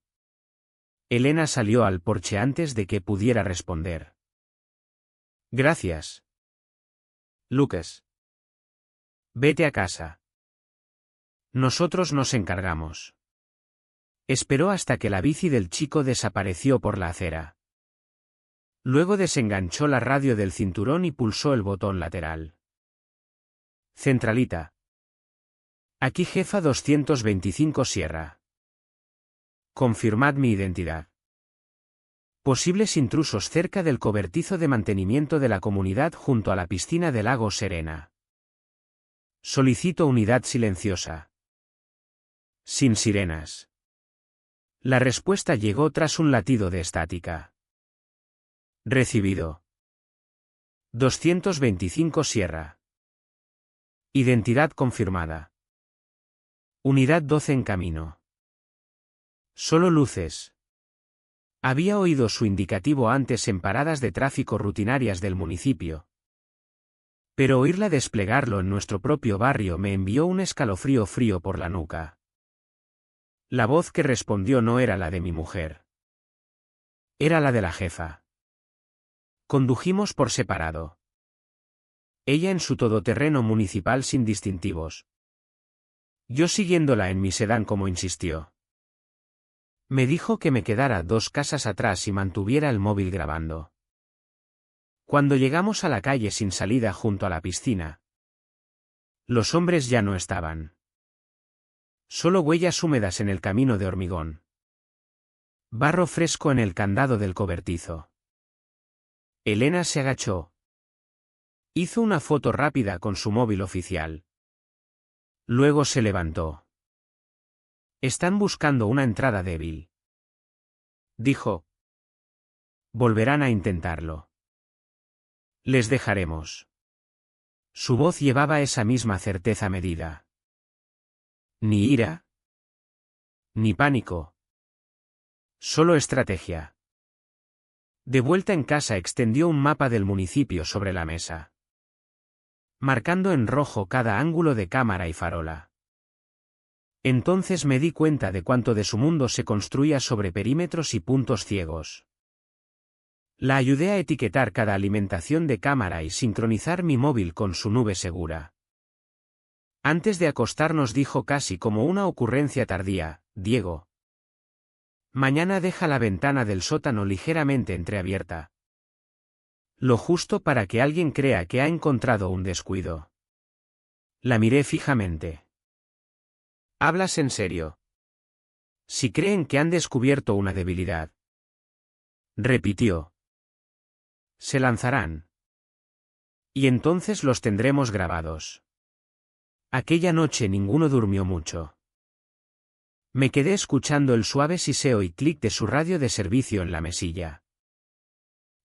Elena salió al porche antes de que pudiera responder. Gracias. Lucas. Vete a casa. Nosotros nos encargamos. Esperó hasta que la bici del chico desapareció por la acera. Luego desenganchó la radio del cinturón y pulsó el botón lateral. Centralita. Aquí jefa 225 Sierra. Confirmad mi identidad. Posibles intrusos cerca del cobertizo de mantenimiento de la comunidad junto a la piscina del lago Serena. Solicito unidad silenciosa. Sin sirenas. La respuesta llegó tras un latido de estática. Recibido. 225 Sierra. Identidad confirmada. Unidad 12 en camino. Solo luces. Había oído su indicativo antes en paradas de tráfico rutinarias del municipio. Pero oírla desplegarlo en nuestro propio barrio me envió un escalofrío frío por la nuca. La voz que respondió no era la de mi mujer. Era la de la jefa. Condujimos por separado. Ella en su todoterreno municipal sin distintivos. Yo siguiéndola en mi sedán como insistió. Me dijo que me quedara 2 casas atrás y mantuviera el móvil grabando. Cuando llegamos a la calle sin salida junto a la piscina, los hombres ya no estaban. Solo huellas húmedas en el camino de hormigón. Barro fresco en el candado del cobertizo. Elena se agachó. Hizo una foto rápida con su móvil oficial. Luego se levantó. Están buscando una entrada débil. Dijo. Volverán a intentarlo. Les dejaremos. Su voz llevaba esa misma certeza medida. Ni ira. Ni pánico. Solo estrategia. De vuelta en casa extendió un mapa del municipio sobre la mesa, marcando en rojo cada ángulo de cámara y farola. Entonces me di cuenta de cuánto de su mundo se construía sobre perímetros y puntos ciegos. La ayudé a etiquetar cada alimentación de cámara y sincronizar mi móvil con su nube segura. Antes de acostarnos dijo casi como una ocurrencia tardía, Diego. Mañana deja la ventana del sótano ligeramente entreabierta. Lo justo para que alguien crea que ha encontrado un descuido. La miré fijamente. ¿Hablas en serio? Si creen que han descubierto una debilidad. Repitió. Se lanzarán. Y entonces los tendremos grabados. Aquella noche ninguno durmió mucho. Me quedé escuchando el suave siseo y clic de su radio de servicio en la mesilla.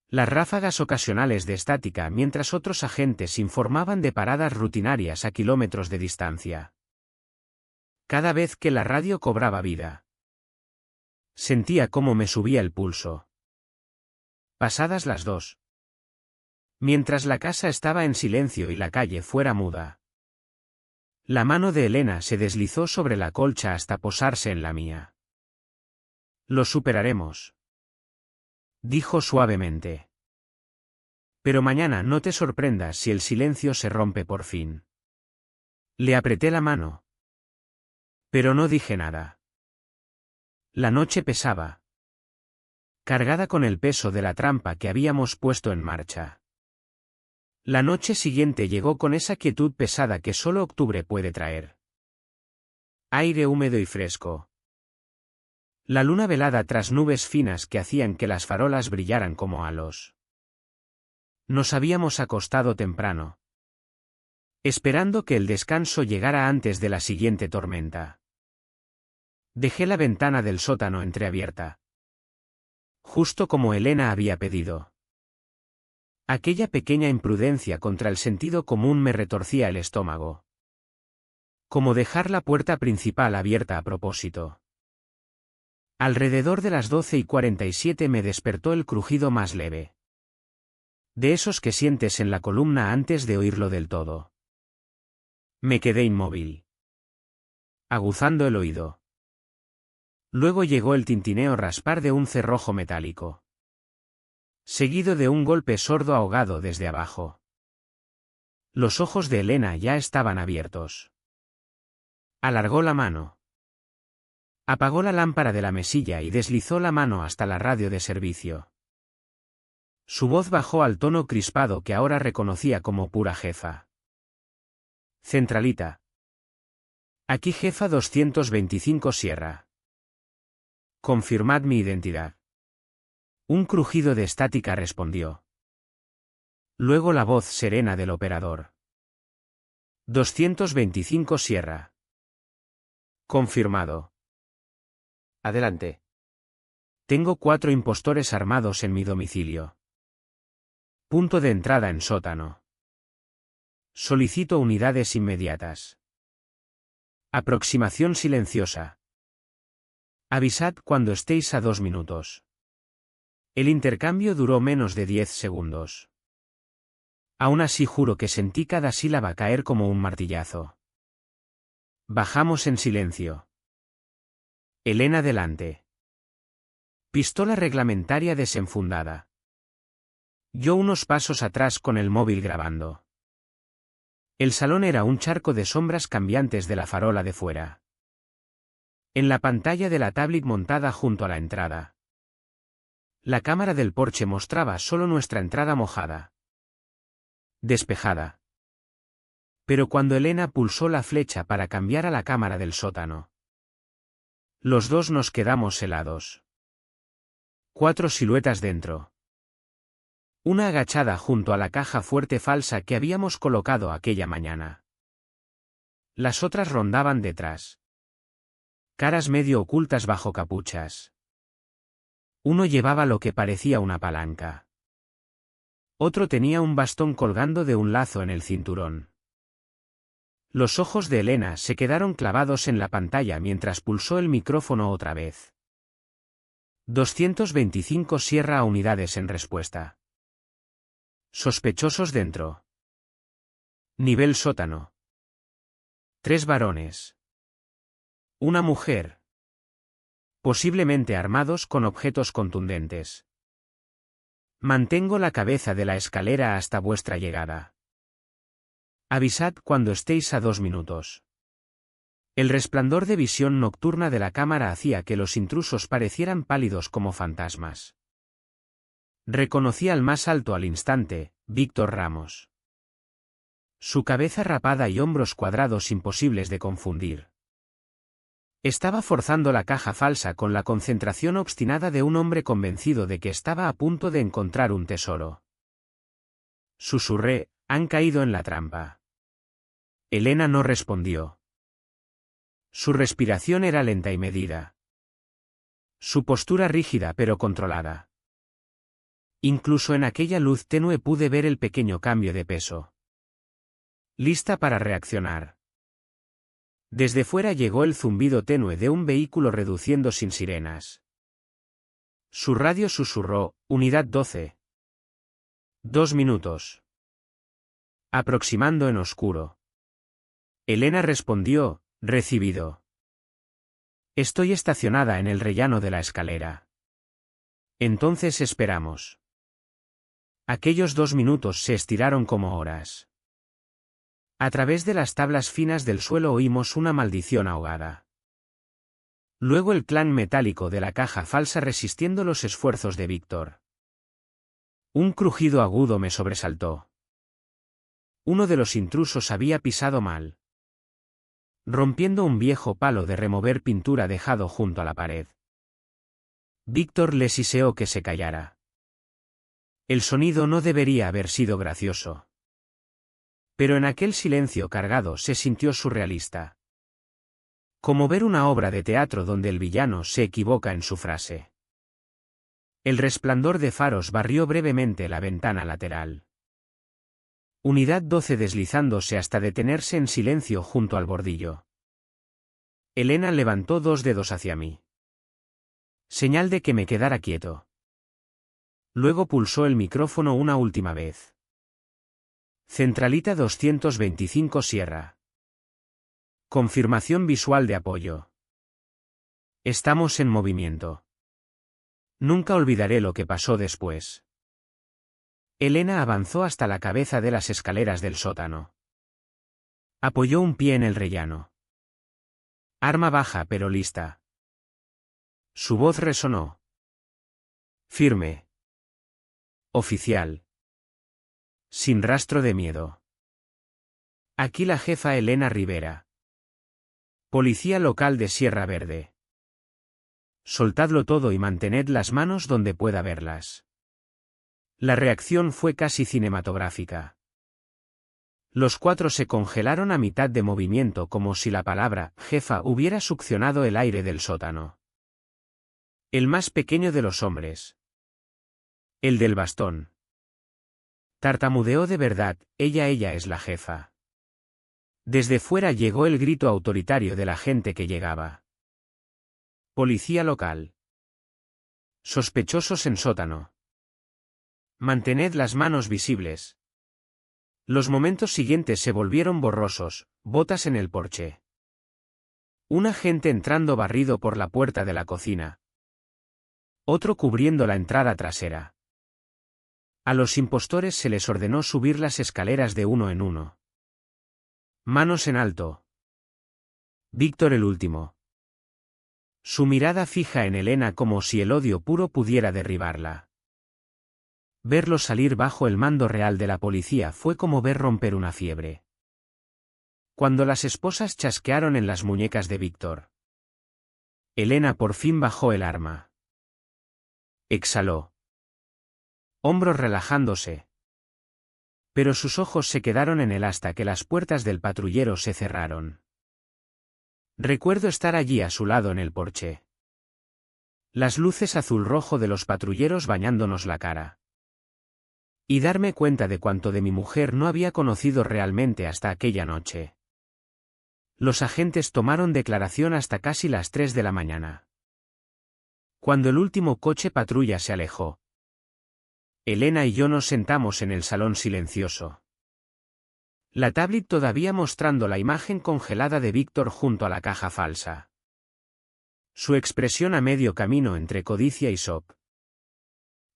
Las ráfagas ocasionales de estática mientras otros agentes informaban de paradas rutinarias a kilómetros de distancia. Cada vez que la radio cobraba vida, sentía cómo me subía el pulso. Pasadas las 2. Mientras la casa estaba en silencio y la calle fuera muda. La mano de Elena se deslizó sobre la colcha hasta posarse en la mía. Lo superaremos, dijo suavemente. Pero mañana no te sorprendas si el silencio se rompe por fin. Le apreté la mano. Pero no dije nada. La noche pesaba. cargada con el peso de la trampa que habíamos puesto en marcha. La noche siguiente llegó con esa quietud pesada que solo octubre puede traer. Aire húmedo y fresco. La luna velada tras nubes finas que hacían que las farolas brillaran como halos. Nos habíamos acostado temprano, esperando que el descanso llegara antes de la siguiente tormenta. Dejé la ventana del sótano entreabierta, justo como Elena había pedido. Aquella pequeña imprudencia contra el sentido común me retorcía el estómago. Como dejar la puerta principal abierta a propósito. Alrededor de las 12:47 me despertó el crujido más leve. De esos que sientes en la columna antes de oírlo del todo. Me quedé inmóvil, aguzando el oído. Luego llegó el tintineo raspar de un cerrojo metálico, seguido de un golpe sordo ahogado desde abajo. Los ojos de Elena ya estaban abiertos. Alargó la mano. Apagó la lámpara de la mesilla y deslizó la mano hasta la radio de servicio. Su voz bajó al tono crispado que ahora reconocía como pura jefa. Centralita. Aquí jefa 225 Sierra. Confirmad mi identidad. Un crujido de estática respondió. Luego la voz serena del operador. 225 Sierra. Confirmado. Adelante. Tengo 4 impostores armados en mi domicilio. Punto de entrada en sótano. Solicito unidades inmediatas. Aproximación silenciosa. Avisad cuando estéis a 2 minutos. El intercambio duró menos de 10 segundos. Aún así juro que sentí cada sílaba caer como un martillazo. Bajamos en silencio. Elena delante. Pistola reglamentaria desenfundada. Yo unos pasos atrás con el móvil grabando. El salón era un charco de sombras cambiantes de la farola de fuera. En la pantalla de la tablet montada junto a la entrada. La cámara del porche mostraba solo nuestra entrada mojada. Despejada. Pero cuando Elena pulsó la flecha para cambiar a la cámara del sótano. Los dos nos quedamos helados. 4 siluetas dentro. Una agachada junto a la caja fuerte falsa que habíamos colocado aquella mañana. Las otras rondaban detrás. Caras medio ocultas bajo capuchas. Uno llevaba lo que parecía una palanca. Otro tenía un bastón colgando de un lazo en el cinturón. Los ojos de Elena se quedaron clavados en la pantalla mientras pulsó el micrófono otra vez. 225 Sierra a unidades en respuesta. Sospechosos dentro. Nivel sótano. 3 varones. Una mujer. Posiblemente armados con objetos contundentes. Mantengo la cabeza de la escalera hasta vuestra llegada. Avisad cuando estéis a 2 minutos. El resplandor de visión nocturna de la cámara hacía que los intrusos parecieran pálidos como fantasmas. Reconocí al más alto al instante, Víctor Ramos. Su cabeza rapada y hombros cuadrados imposibles de confundir. Estaba forzando la caja falsa con la concentración obstinada de un hombre convencido de que estaba a punto de encontrar un tesoro. Susurré, han caído en la trampa. Elena no respondió. Su respiración era lenta y medida. Su postura rígida pero controlada. Incluso en aquella luz tenue pude ver el pequeño cambio de peso. Lista para reaccionar. Desde fuera llegó el zumbido tenue de un vehículo reduciendo sin sirenas. Su radio susurró, Unidad 12. 2 minutos. Aproximando en oscuro. Elena respondió, recibido. Estoy estacionada en el rellano de la escalera. Entonces esperamos. Aquellos 2 minutos se estiraron como horas. A través de las tablas finas del suelo oímos una maldición ahogada. Luego el clan metálico de la caja falsa resistiendo los esfuerzos de Víctor. Un crujido agudo me sobresaltó. Uno de los intrusos había pisado mal, rompiendo un viejo palo de remover pintura dejado junto a la pared. Víctor le siseó que se callara. El sonido no debería haber sido gracioso. Pero en aquel silencio cargado se sintió surrealista. Como ver una obra de teatro donde el villano se equivoca en su frase. El resplandor de faros barrió brevemente la ventana lateral. Unidad 12 deslizándose hasta detenerse en silencio junto al bordillo. Elena levantó 2 dedos hacia mí. Señal de que me quedara quieto. Luego pulsó el micrófono una última vez. Centralita 225 Sierra. Confirmación visual de apoyo. Estamos en movimiento. Nunca olvidaré lo que pasó después. Elena avanzó hasta la cabeza de las escaleras del sótano. Apoyó un pie en el rellano. Arma baja pero lista. Su voz resonó. Firme. Oficial. Sin rastro de miedo. Aquí la jefa Elena Rivera. Policía local de Sierra Verde. Soltadlo todo y mantened las manos donde pueda verlas. La reacción fue casi cinematográfica. Los 4 se congelaron a mitad de movimiento como si la palabra jefa hubiera succionado el aire del sótano. El más pequeño de los hombres. El del bastón. Tartamudeó de verdad, ella es la jefa. Desde fuera llegó el grito autoritario de la gente que llegaba. Policía local. Sospechosos en sótano. Mantened las manos visibles. Los momentos siguientes se volvieron borrosos, botas en el porche. Un agente entrando barrido por la puerta de la cocina. Otro cubriendo la entrada trasera. A los impostores se les ordenó subir las escaleras de uno en uno. Manos en alto. Víctor el último. Su mirada fija en Elena como si el odio puro pudiera derribarla. Verlos salir bajo el mando real de la policía fue como ver romper una fiebre. Cuando las esposas chasquearon en las muñecas de Víctor. Elena por fin bajó el arma. Exhaló. Hombros relajándose. Pero sus ojos se quedaron en él hasta que las puertas del patrullero se cerraron. Recuerdo estar allí a su lado en el porche. Las luces azul rojo de los patrulleros bañándonos la cara. Y darme cuenta de cuanto de mi mujer no había conocido realmente hasta aquella noche. Los agentes tomaron declaración hasta casi las 3 de la mañana. Cuando el último coche patrulla se alejó, Elena y yo nos sentamos en el salón silencioso. La tablet todavía mostrando la imagen congelada de Víctor junto a la caja falsa. Su expresión a medio camino entre codicia y shock.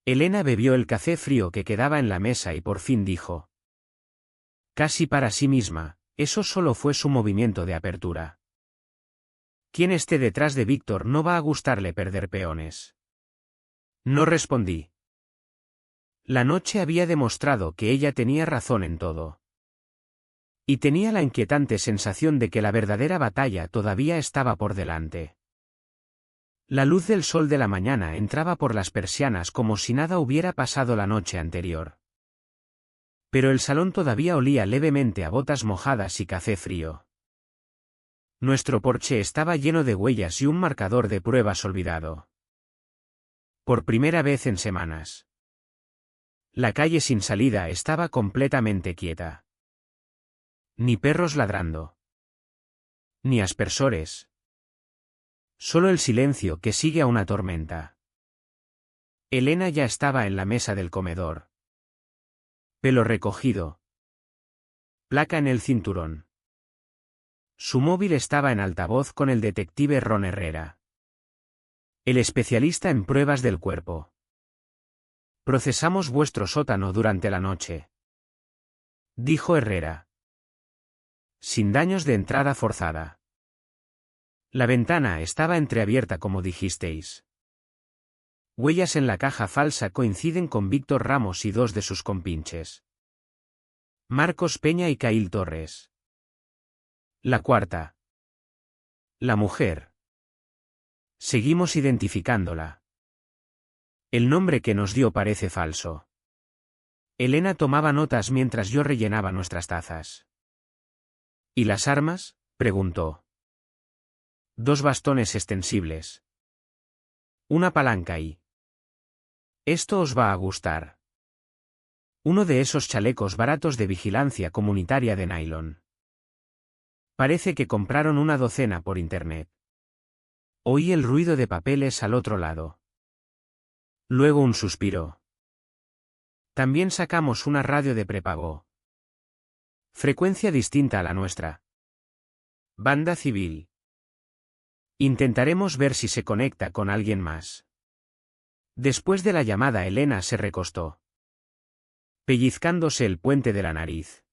Elena bebió el café frío que quedaba en la mesa y por fin dijo. Casi para sí misma, eso solo fue su movimiento de apertura. Quien esté detrás de Víctor no va a gustarle perder peones. No respondí. La noche había demostrado que ella tenía razón en todo. Y tenía la inquietante sensación de que la verdadera batalla todavía estaba por delante. La luz del sol de la mañana entraba por las persianas como si nada hubiera pasado la noche anterior. Pero el salón todavía olía levemente a botas mojadas y café frío. Nuestro porche estaba lleno de huellas y un marcador de pruebas olvidado. Por primera vez en semanas. La calle sin salida estaba completamente quieta. Ni perros ladrando. Ni aspersores. Solo el silencio que sigue a una tormenta. Elena ya estaba en la mesa del comedor. Pelo recogido. Placa en el cinturón. Su móvil estaba en altavoz con el detective Ron Herrera. El especialista en pruebas del cuerpo. Procesamos vuestro sótano durante la noche. Dijo Herrera. Sin daños de entrada forzada. La ventana estaba entreabierta como dijisteis. Huellas en la caja falsa coinciden con Víctor Ramos y 2 de sus compinches. Marcos Peña y Cail Torres. La cuarta. La mujer. Seguimos identificándola. El nombre que nos dio parece falso. Elena tomaba notas mientras yo rellenaba nuestras tazas. ¿Y las armas?, preguntó. 2 bastones extensibles. Una palanca y... Esto os va a gustar. Uno de esos chalecos baratos de vigilancia comunitaria de nylon. Parece que compraron una docena por internet. Oí el ruido de papeles al otro lado. Luego un suspiro. También sacamos una radio de prepago. Frecuencia distinta a la nuestra. Banda civil. Intentaremos ver si se conecta con alguien más. Después de la llamada, Elena se recostó, pellizcándose el puente de la nariz.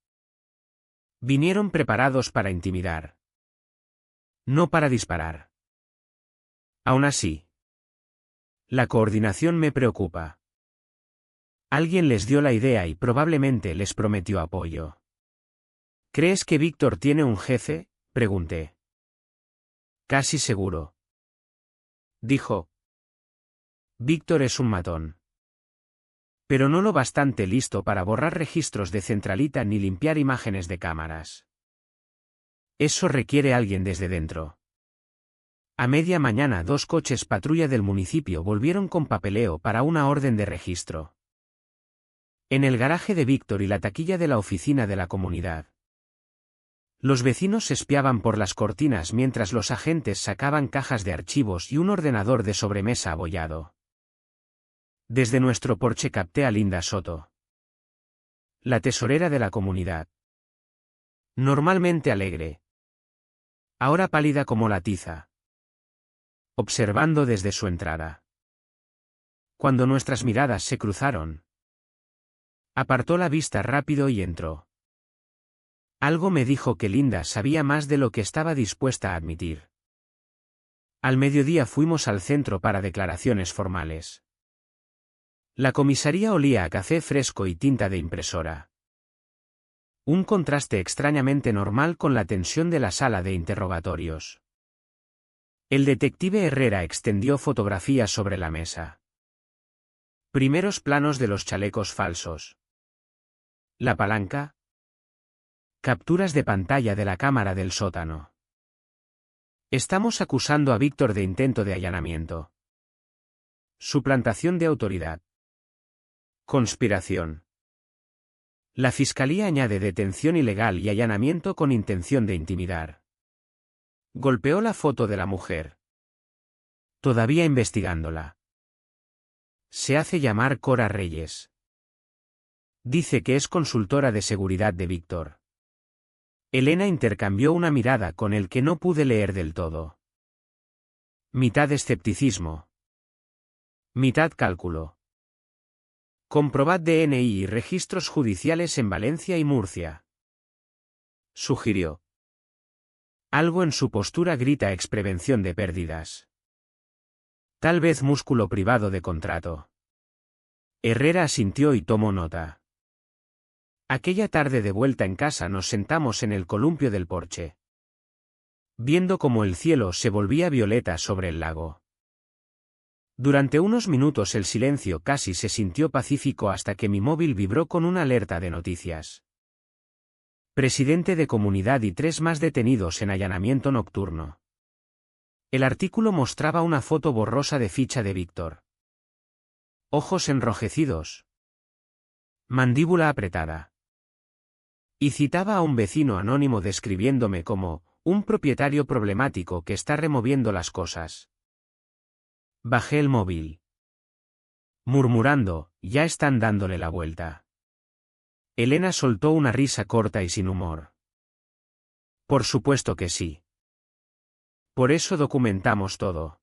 Vinieron preparados para intimidar. No para disparar. Aún así, la coordinación me preocupa. Alguien les dio la idea y probablemente les prometió apoyo. ¿Crees que Víctor tiene un jefe?, pregunté. Casi seguro. Dijo. Víctor es un matón. Pero no lo bastante listo para borrar registros de centralita ni limpiar imágenes de cámaras. Eso requiere alguien desde dentro. A media mañana 2 coches patrulla del municipio volvieron con papeleo para una orden de registro. En el garaje de Víctor y la taquilla de la oficina de la comunidad. Los vecinos espiaban por las cortinas mientras los agentes sacaban cajas de archivos y un ordenador de sobremesa abollado. Desde nuestro porche capté a Linda Soto, la tesorera de la comunidad. Normalmente alegre. Ahora pálida como la tiza. Observando desde su entrada. Cuando nuestras miradas se cruzaron, apartó la vista rápido y entró. Algo me dijo que Linda sabía más de lo que estaba dispuesta a admitir. Al mediodía fuimos al centro para declaraciones formales. La comisaría olía a café fresco y tinta de impresora. Un contraste extrañamente normal con la tensión de la sala de interrogatorios. El detective Herrera extendió fotografías sobre la mesa. Primeros planos de los chalecos falsos. La palanca. Capturas de pantalla de la cámara del sótano. Estamos acusando a Víctor de intento de allanamiento. Suplantación de autoridad. Conspiración. La fiscalía añade detención ilegal y allanamiento con intención de intimidar. Golpeó la foto de la mujer. Todavía investigándola. Se hace llamar Cora Reyes. Dice que es consultora de seguridad de Víctor. Elena intercambió una mirada con el que no pude leer del todo. Mitad escepticismo. Mitad cálculo. Comprobad DNI y registros judiciales en Valencia y Murcia. Sugirió. Algo en su postura grita exprevención de pérdidas. Tal vez músculo privado de contrato. Herrera asintió y tomó nota. Aquella tarde de vuelta en casa nos sentamos en el columpio del porche, viendo cómo el cielo se volvía violeta sobre el lago. Durante unos minutos el silencio casi se sintió pacífico hasta que mi móvil vibró con una alerta de noticias. Presidente de comunidad y 3 más detenidos en allanamiento nocturno. El artículo mostraba una foto borrosa de ficha de Víctor. Ojos enrojecidos. Mandíbula apretada. Y citaba a un vecino anónimo describiéndome como un propietario problemático que está removiendo las cosas. Bajé el móvil. Murmurando, ya están dándole la vuelta. Elena soltó una risa corta y sin humor. Por supuesto que sí. Por eso documentamos todo.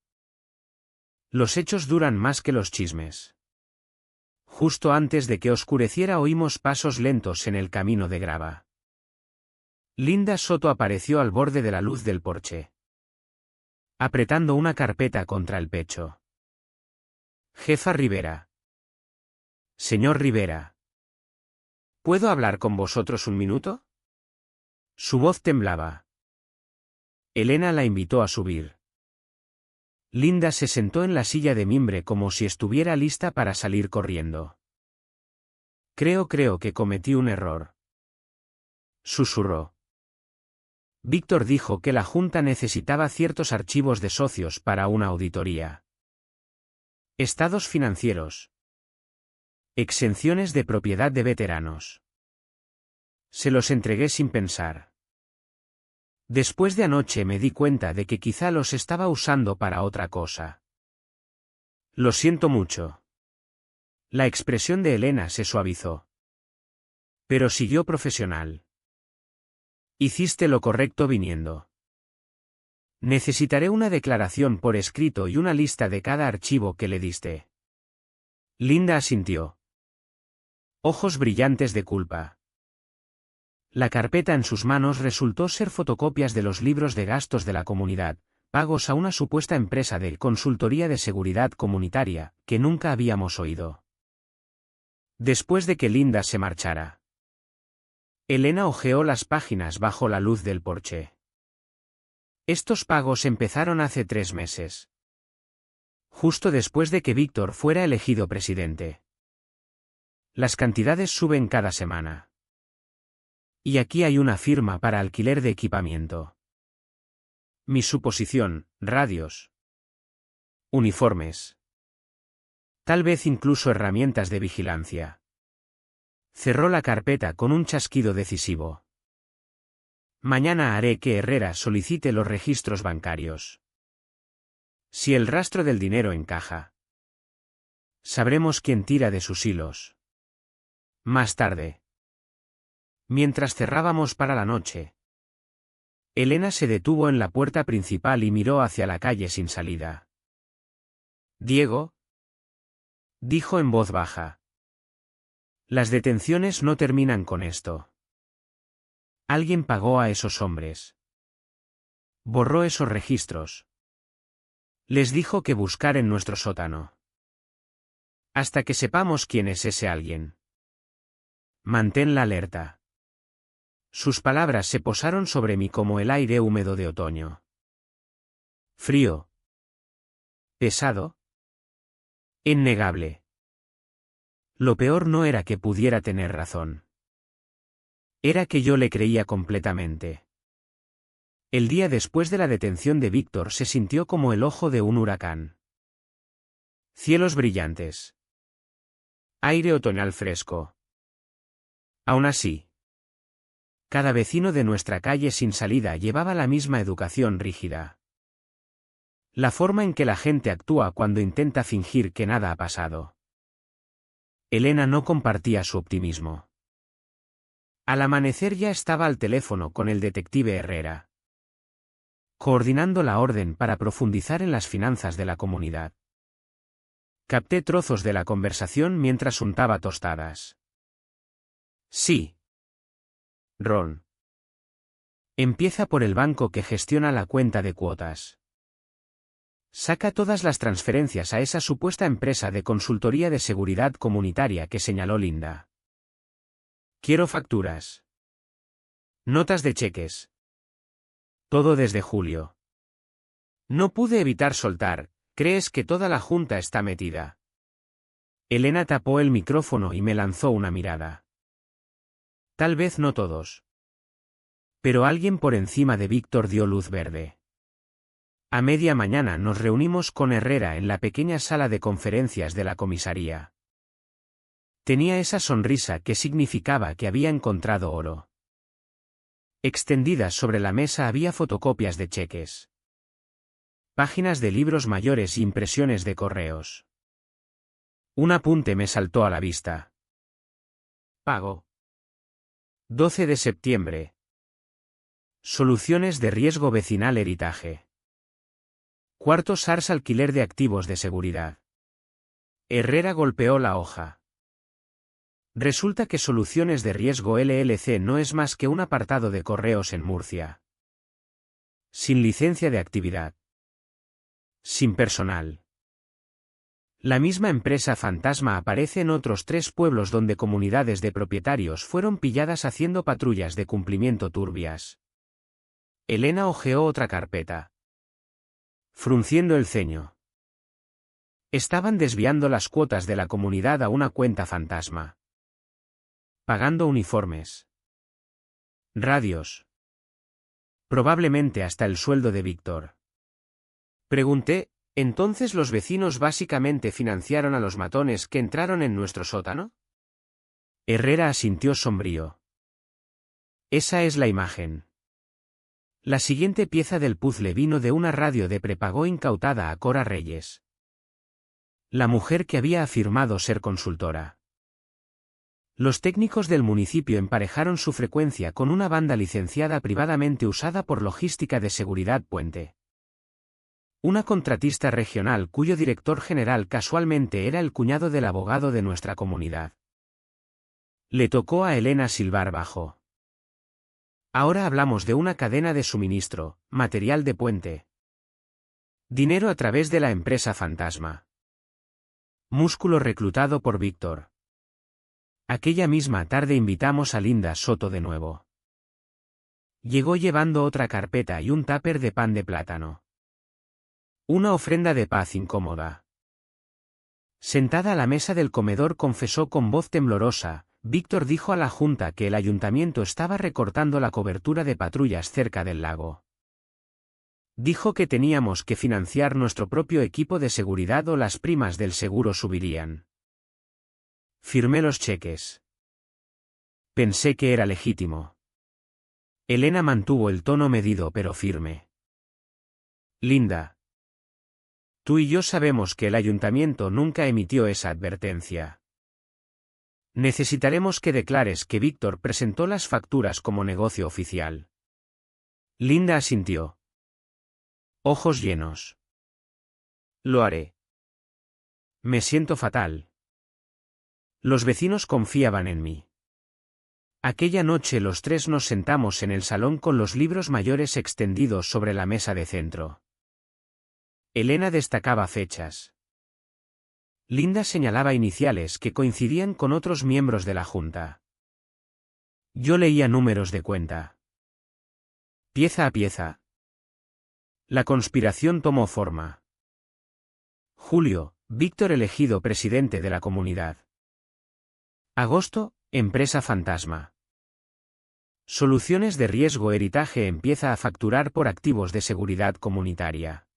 Los hechos duran más que los chismes. Justo antes de que oscureciera oímos pasos lentos en el camino de grava. Linda Soto apareció al borde de la luz del porche. apretando una carpeta contra el pecho. Jefa Rivera. Señor Rivera. ¿Puedo hablar con vosotros un minuto? Su voz temblaba. Elena la invitó a subir. Linda se sentó en la silla de mimbre como si estuviera lista para salir corriendo. Creo que cometí un error. Susurró. Víctor dijo que la Junta necesitaba ciertos archivos de socios para una auditoría. Estados financieros. Exenciones de propiedad de veteranos. Se los entregué sin pensar. Después de anoche me di cuenta de que quizá los estaba usando para otra cosa. Lo siento mucho. La expresión de Elena se suavizó. Pero siguió profesional. Hiciste lo correcto viniendo. Necesitaré una declaración por escrito y una lista de cada archivo que le diste. Linda asintió. Ojos brillantes de culpa. La carpeta en sus manos resultó ser fotocopias de los libros de gastos de la comunidad, pagos a una supuesta empresa de consultoría de seguridad comunitaria, que nunca habíamos oído. Después de que Linda se marchara, Elena hojeó las páginas bajo la luz del porche. Estos pagos empezaron hace 3 meses. Justo después de que Víctor fuera elegido presidente. Las cantidades suben cada semana. Y aquí hay una firma para alquiler de equipamiento. Mi suposición, radios. Uniformes. Tal vez incluso herramientas de vigilancia. Cerró la carpeta con un chasquido decisivo. Mañana haré que Herrera solicite los registros bancarios. Si el rastro del dinero encaja, sabremos quién tira de sus hilos. Más tarde. Mientras cerrábamos para la noche, Elena se detuvo en la puerta principal y miró hacia la calle sin salida. Diego, dijo en voz baja. Las detenciones no terminan con esto. Alguien pagó a esos hombres. Borró esos registros. Les dijo que buscar en nuestro sótano. Hasta que sepamos quién es ese alguien. Mantén la alerta. Sus palabras se posaron sobre mí como el aire húmedo de otoño. Frío. Pesado. Innegable. Lo peor no era que pudiera tener razón. Era que yo le creía completamente. El día después de la detención de Víctor se sintió como el ojo de un huracán. Cielos brillantes. Aire otoñal fresco. Aún así, cada vecino de nuestra calle sin salida llevaba la misma educación rígida. La forma en que la gente actúa cuando intenta fingir que nada ha pasado. Elena no compartía su optimismo. Al amanecer ya estaba al teléfono con el detective Herrera, coordinando la orden para profundizar en las finanzas de la comunidad. Capté trozos de la conversación mientras untaba tostadas. Sí. Ron. Empieza por el banco que gestiona la cuenta de cuotas. Saca todas las transferencias a esa supuesta empresa de consultoría de seguridad comunitaria que señaló Linda. Quiero facturas. Notas de cheques. Todo desde julio. No pude evitar soltar, ¿crees que toda la junta está metida? Elena tapó el micrófono y me lanzó una mirada. Tal vez no todos. Pero alguien por encima de Víctor dio luz verde. A media mañana nos reunimos con Herrera en la pequeña sala de conferencias de la comisaría. Tenía esa sonrisa que significaba que había encontrado oro. Extendidas sobre la mesa había fotocopias de cheques, páginas de libros mayores e impresiones de correos. Un apunte me saltó a la vista. Pago. 12 de septiembre. Soluciones de riesgo vecinal Heritage. Cuarto SARS alquiler de activos de seguridad. Herrera golpeó la hoja. Resulta que Soluciones de Riesgo LLC no es más que un apartado de correos en Murcia. Sin licencia de actividad. Sin personal. La misma empresa fantasma aparece en otros 3 pueblos donde comunidades de propietarios fueron pilladas haciendo patrullas de cumplimiento turbias. Elena hojeó otra carpeta. Frunciendo el ceño. Estaban desviando las cuotas de la comunidad a una cuenta fantasma. Pagando uniformes. Radios. Probablemente hasta el sueldo de Víctor. Pregunté, ¿entonces los vecinos básicamente financiaron a los matones que entraron en nuestro sótano? Herrera asintió sombrío. Esa es la imagen. La siguiente pieza del puzzle vino de una radio de prepago incautada a Cora Reyes. La mujer que había afirmado ser consultora. Los técnicos del municipio emparejaron su frecuencia con una banda licenciada privadamente usada por Logística de Seguridad Puente. Una contratista regional cuyo director general casualmente era el cuñado del abogado de nuestra comunidad. Le tocó a Elena silbar bajo. Ahora hablamos de una cadena de suministro, material de puente. Dinero a través de la empresa fantasma. Músculo reclutado por Víctor. Aquella misma tarde invitamos a Linda Soto de nuevo. Llegó llevando otra carpeta y un tupper de pan de plátano. Una ofrenda de paz incómoda. Sentada a la mesa del comedor confesó con voz temblorosa, Víctor dijo a la Junta que el ayuntamiento estaba recortando la cobertura de patrullas cerca del lago. Dijo que teníamos que financiar nuestro propio equipo de seguridad o las primas del seguro subirían. Firmé los cheques. Pensé que era legítimo. Elena mantuvo el tono medido pero firme. Linda. Tú y yo sabemos que el ayuntamiento nunca emitió esa advertencia. Necesitaremos que declares que Víctor presentó las facturas como negocio oficial. Linda asintió. Ojos llenos. Lo haré. Me siento fatal. Los vecinos confiaban en mí. Aquella noche los 3 nos sentamos en el salón con los libros mayores extendidos sobre la mesa de centro. Elena destacaba fechas. Linda señalaba iniciales que coincidían con otros miembros de la Junta. Yo leía números de cuenta. Pieza a pieza. La conspiración tomó forma. Julio, Víctor elegido presidente de la comunidad. Agosto, empresa fantasma. Soluciones de riesgo Heritage empieza a facturar por activos de seguridad comunitaria.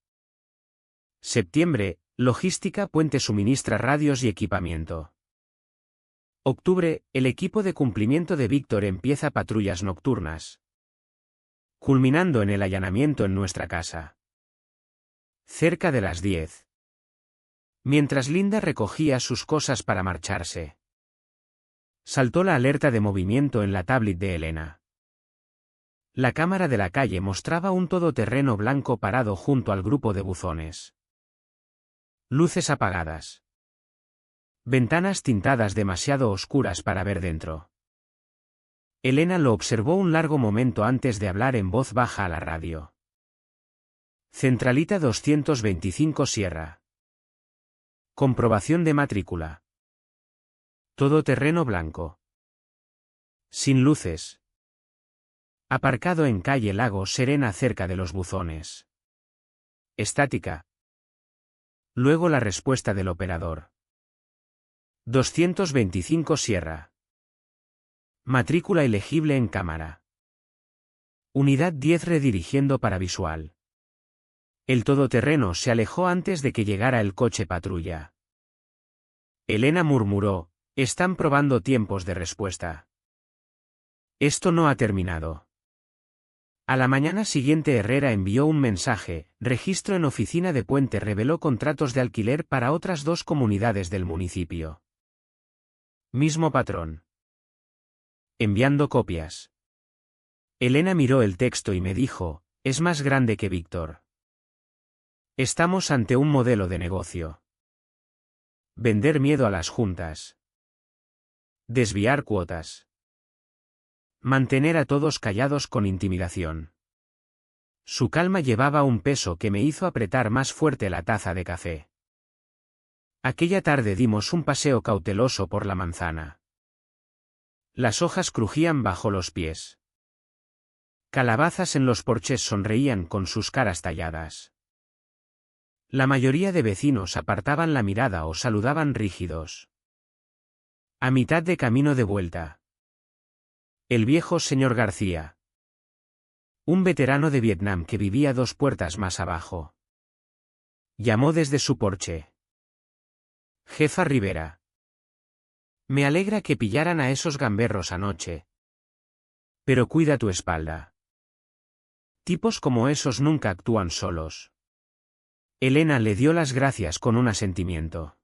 Septiembre, Logística Puente suministra radios y equipamiento. Octubre, el equipo de cumplimiento de Víctor empieza patrullas nocturnas. Culminando en el allanamiento en nuestra casa. Cerca de las 10. Mientras Linda recogía sus cosas para marcharse. Saltó la alerta de movimiento en la tablet de Elena. La cámara de la calle mostraba un todoterreno blanco parado junto al grupo de buzones. Luces apagadas. Ventanas tintadas demasiado oscuras para ver dentro. Elena lo observó un largo momento antes de hablar en voz baja a la radio. Centralita 225 Sierra. Comprobación de matrícula. Todoterreno blanco. Sin luces. Aparcado en calle Lago Serena cerca de los buzones. Estática. Luego la respuesta del operador. 225 Sierra. Matrícula elegible en cámara. Unidad 10 redirigiendo para visual. El todoterreno se alejó antes de que llegara el coche patrulla. Elena murmuró, están probando tiempos de respuesta. Esto no ha terminado. A la mañana siguiente Herrera envió un mensaje, registro en oficina de Puente reveló contratos de alquiler para otras 2 comunidades del municipio. Mismo patrón. Enviando copias. Elena miró el texto y me dijo, es más grande que Víctor. Estamos ante un modelo de negocio. Vender miedo a las juntas. Desviar cuotas. Mantener a todos callados con intimidación. Su calma llevaba un peso que me hizo apretar más fuerte la taza de café. Aquella tarde dimos un paseo cauteloso por la manzana. Las hojas crujían bajo los pies. Calabazas en los porches sonreían con sus caras talladas. La mayoría de vecinos apartaban la mirada o saludaban rígidos. A mitad de camino de vuelta. El viejo señor García. Un veterano de Vietnam que vivía 2 puertas más abajo. Llamó desde su porche. Jefa Rivera. Me alegra que pillaran a esos gamberros anoche. Pero cuida tu espalda. Tipos como esos nunca actúan solos. Elena le dio las gracias con un asentimiento.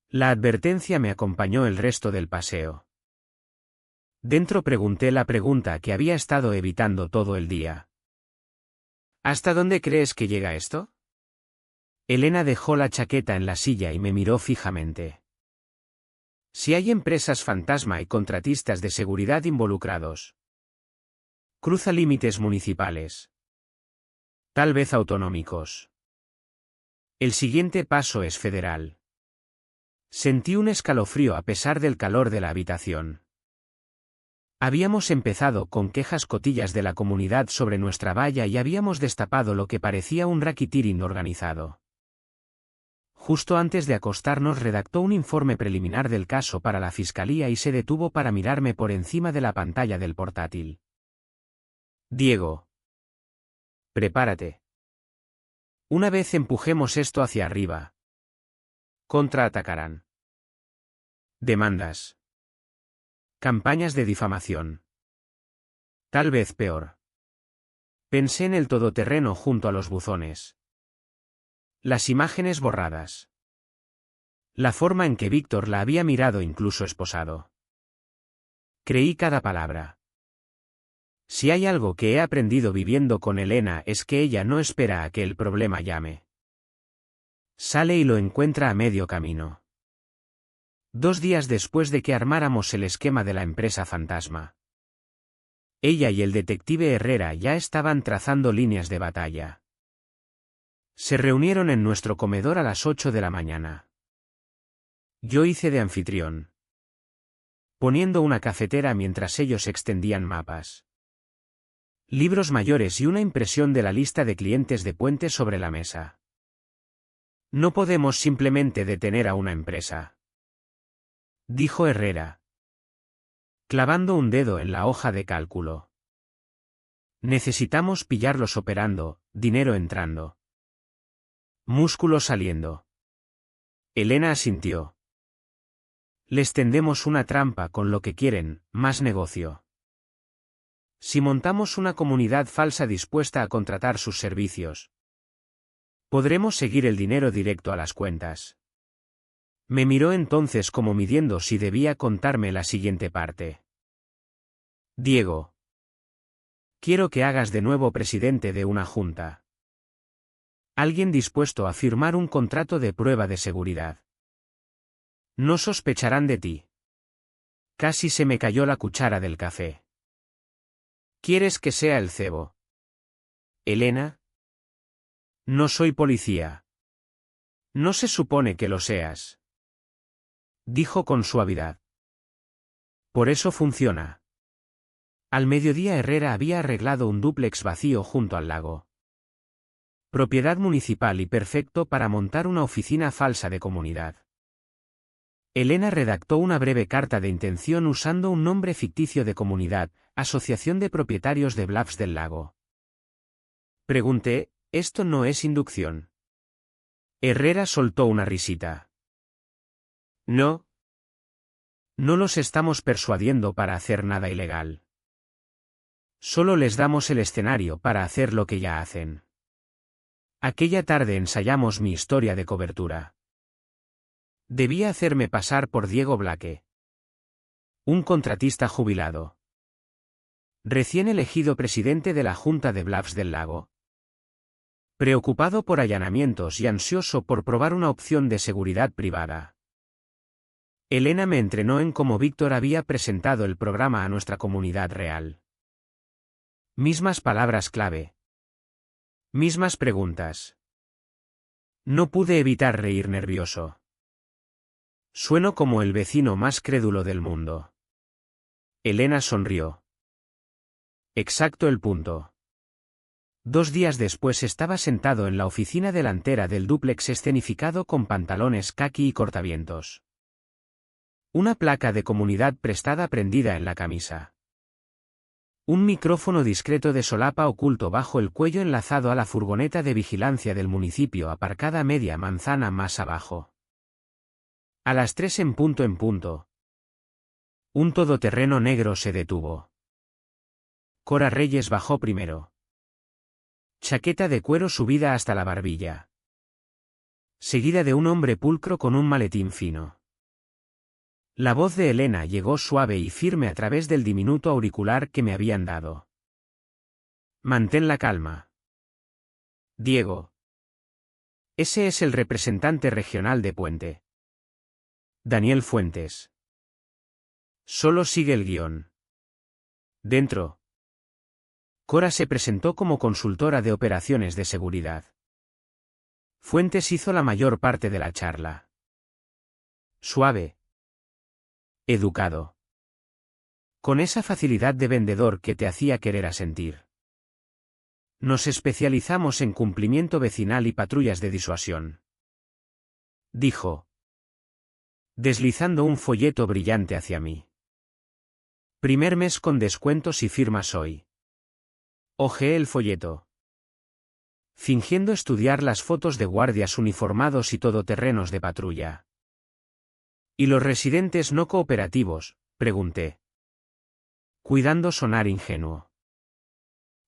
La advertencia me acompañó el resto del paseo. Dentro pregunté la pregunta que había estado evitando todo el día. ¿Hasta dónde crees que llega esto? Elena dejó la chaqueta en la silla y me miró fijamente. Si hay empresas fantasma y contratistas de seguridad involucrados. Cruza límites municipales. Tal vez autonómicos. El siguiente paso es federal. Sentí un escalofrío a pesar del calor de la habitación. Habíamos empezado con quejas cotillas de la comunidad sobre nuestra valla y habíamos destapado lo que parecía un racketeering organizado. Justo antes de acostarnos redactó un informe preliminar del caso para la fiscalía y se detuvo para mirarme por encima de la pantalla del portátil. Diego. Prepárate. Una vez empujemos esto hacia arriba. Contraatacarán. Demandas. Campañas de difamación. Tal vez peor. Pensé en el todoterreno junto a los buzones. Las imágenes borradas. La forma en que Víctor la había mirado incluso esposado. Creí cada palabra. Si hay algo que he aprendido viviendo con Elena es que ella no espera a que el problema llame. Sale y lo encuentra a medio camino. 2 días después de que armáramos el esquema de la empresa fantasma. Ella y el detective Herrera ya estaban trazando líneas de batalla. Se reunieron en nuestro comedor a las 8 de la mañana. Yo hice de anfitrión. Poniendo una cafetera mientras ellos extendían mapas. Libros mayores y una impresión de la lista de clientes de Puente sobre la mesa. No podemos simplemente detener a una empresa. Dijo Herrera. Clavando un dedo en la hoja de cálculo. Necesitamos pillarlos operando, dinero entrando. Músculo saliendo. Elena asintió. Les tendemos una trampa con lo que quieren, más negocio. Si montamos una comunidad falsa dispuesta a contratar sus servicios, podremos seguir el dinero directo a las cuentas. Me miró entonces como midiendo si debía contarme la siguiente parte. Diego. Quiero que hagas de nuevo presidente de una junta. Alguien dispuesto a firmar un contrato de prueba de seguridad. No sospecharán de ti. Casi se me cayó la cuchara del café. ¿Quieres que sea el cebo? Elena. No soy policía. No se supone que lo seas. Dijo con suavidad. Por eso funciona. Al mediodía Herrera había arreglado un dúplex vacío junto al lago. Propiedad municipal y perfecto para montar una oficina falsa de comunidad. Elena redactó una breve carta de intención usando un nombre ficticio de comunidad, Asociación de Propietarios de Bluffs del Lago. Pregunté, ¿esto no es inducción? Herrera soltó una risita. No. No los estamos persuadiendo para hacer nada ilegal. Solo les damos el escenario para hacer lo que ya hacen. Aquella tarde ensayamos mi historia de cobertura. Debía hacerme pasar por Diego Blaque. Un contratista jubilado. Recién elegido presidente de la Junta de Bluffs del Lago. Preocupado por allanamientos y ansioso por probar una opción de seguridad privada. Elena me entrenó en cómo Víctor había presentado el programa a nuestra comunidad real. Mismas palabras clave, Mismas preguntas. No pude evitar reír nervioso. Sueno como el vecino más crédulo del mundo. Elena sonrió. Exacto el punto. 2 días después estaba sentado en la oficina delantera del dúplex escenificado con pantalones caqui y cortavientos. Una placa de comunidad prestada prendida en la camisa. Un micrófono discreto de solapa oculto bajo el cuello enlazado a la furgoneta de vigilancia del municipio aparcada media manzana más abajo. A las 3 en punto. Un todoterreno negro se detuvo. Cora Reyes bajó primero. Chaqueta de cuero subida hasta la barbilla. Seguida de un hombre pulcro con un maletín fino. La voz de Elena llegó suave y firme a través del diminuto auricular que me habían dado. Mantén la calma. Diego. Ese es el representante regional de Puente. Daniel Fuentes. Solo sigue el guión. Dentro. Cora se presentó como consultora de operaciones de seguridad. Fuentes hizo la mayor parte de la charla. Suave. Educado. Con esa facilidad de vendedor que te hacía querer asentir. Nos especializamos en cumplimiento vecinal y patrullas de disuasión. Dijo. Deslizando un folleto brillante hacia mí. Primer mes con descuentos y firmas hoy. Hojeé el folleto. Fingiendo estudiar las fotos de guardias uniformados y todoterrenos de patrulla. ¿Y los residentes no cooperativos?, pregunté. Cuidando sonar ingenuo.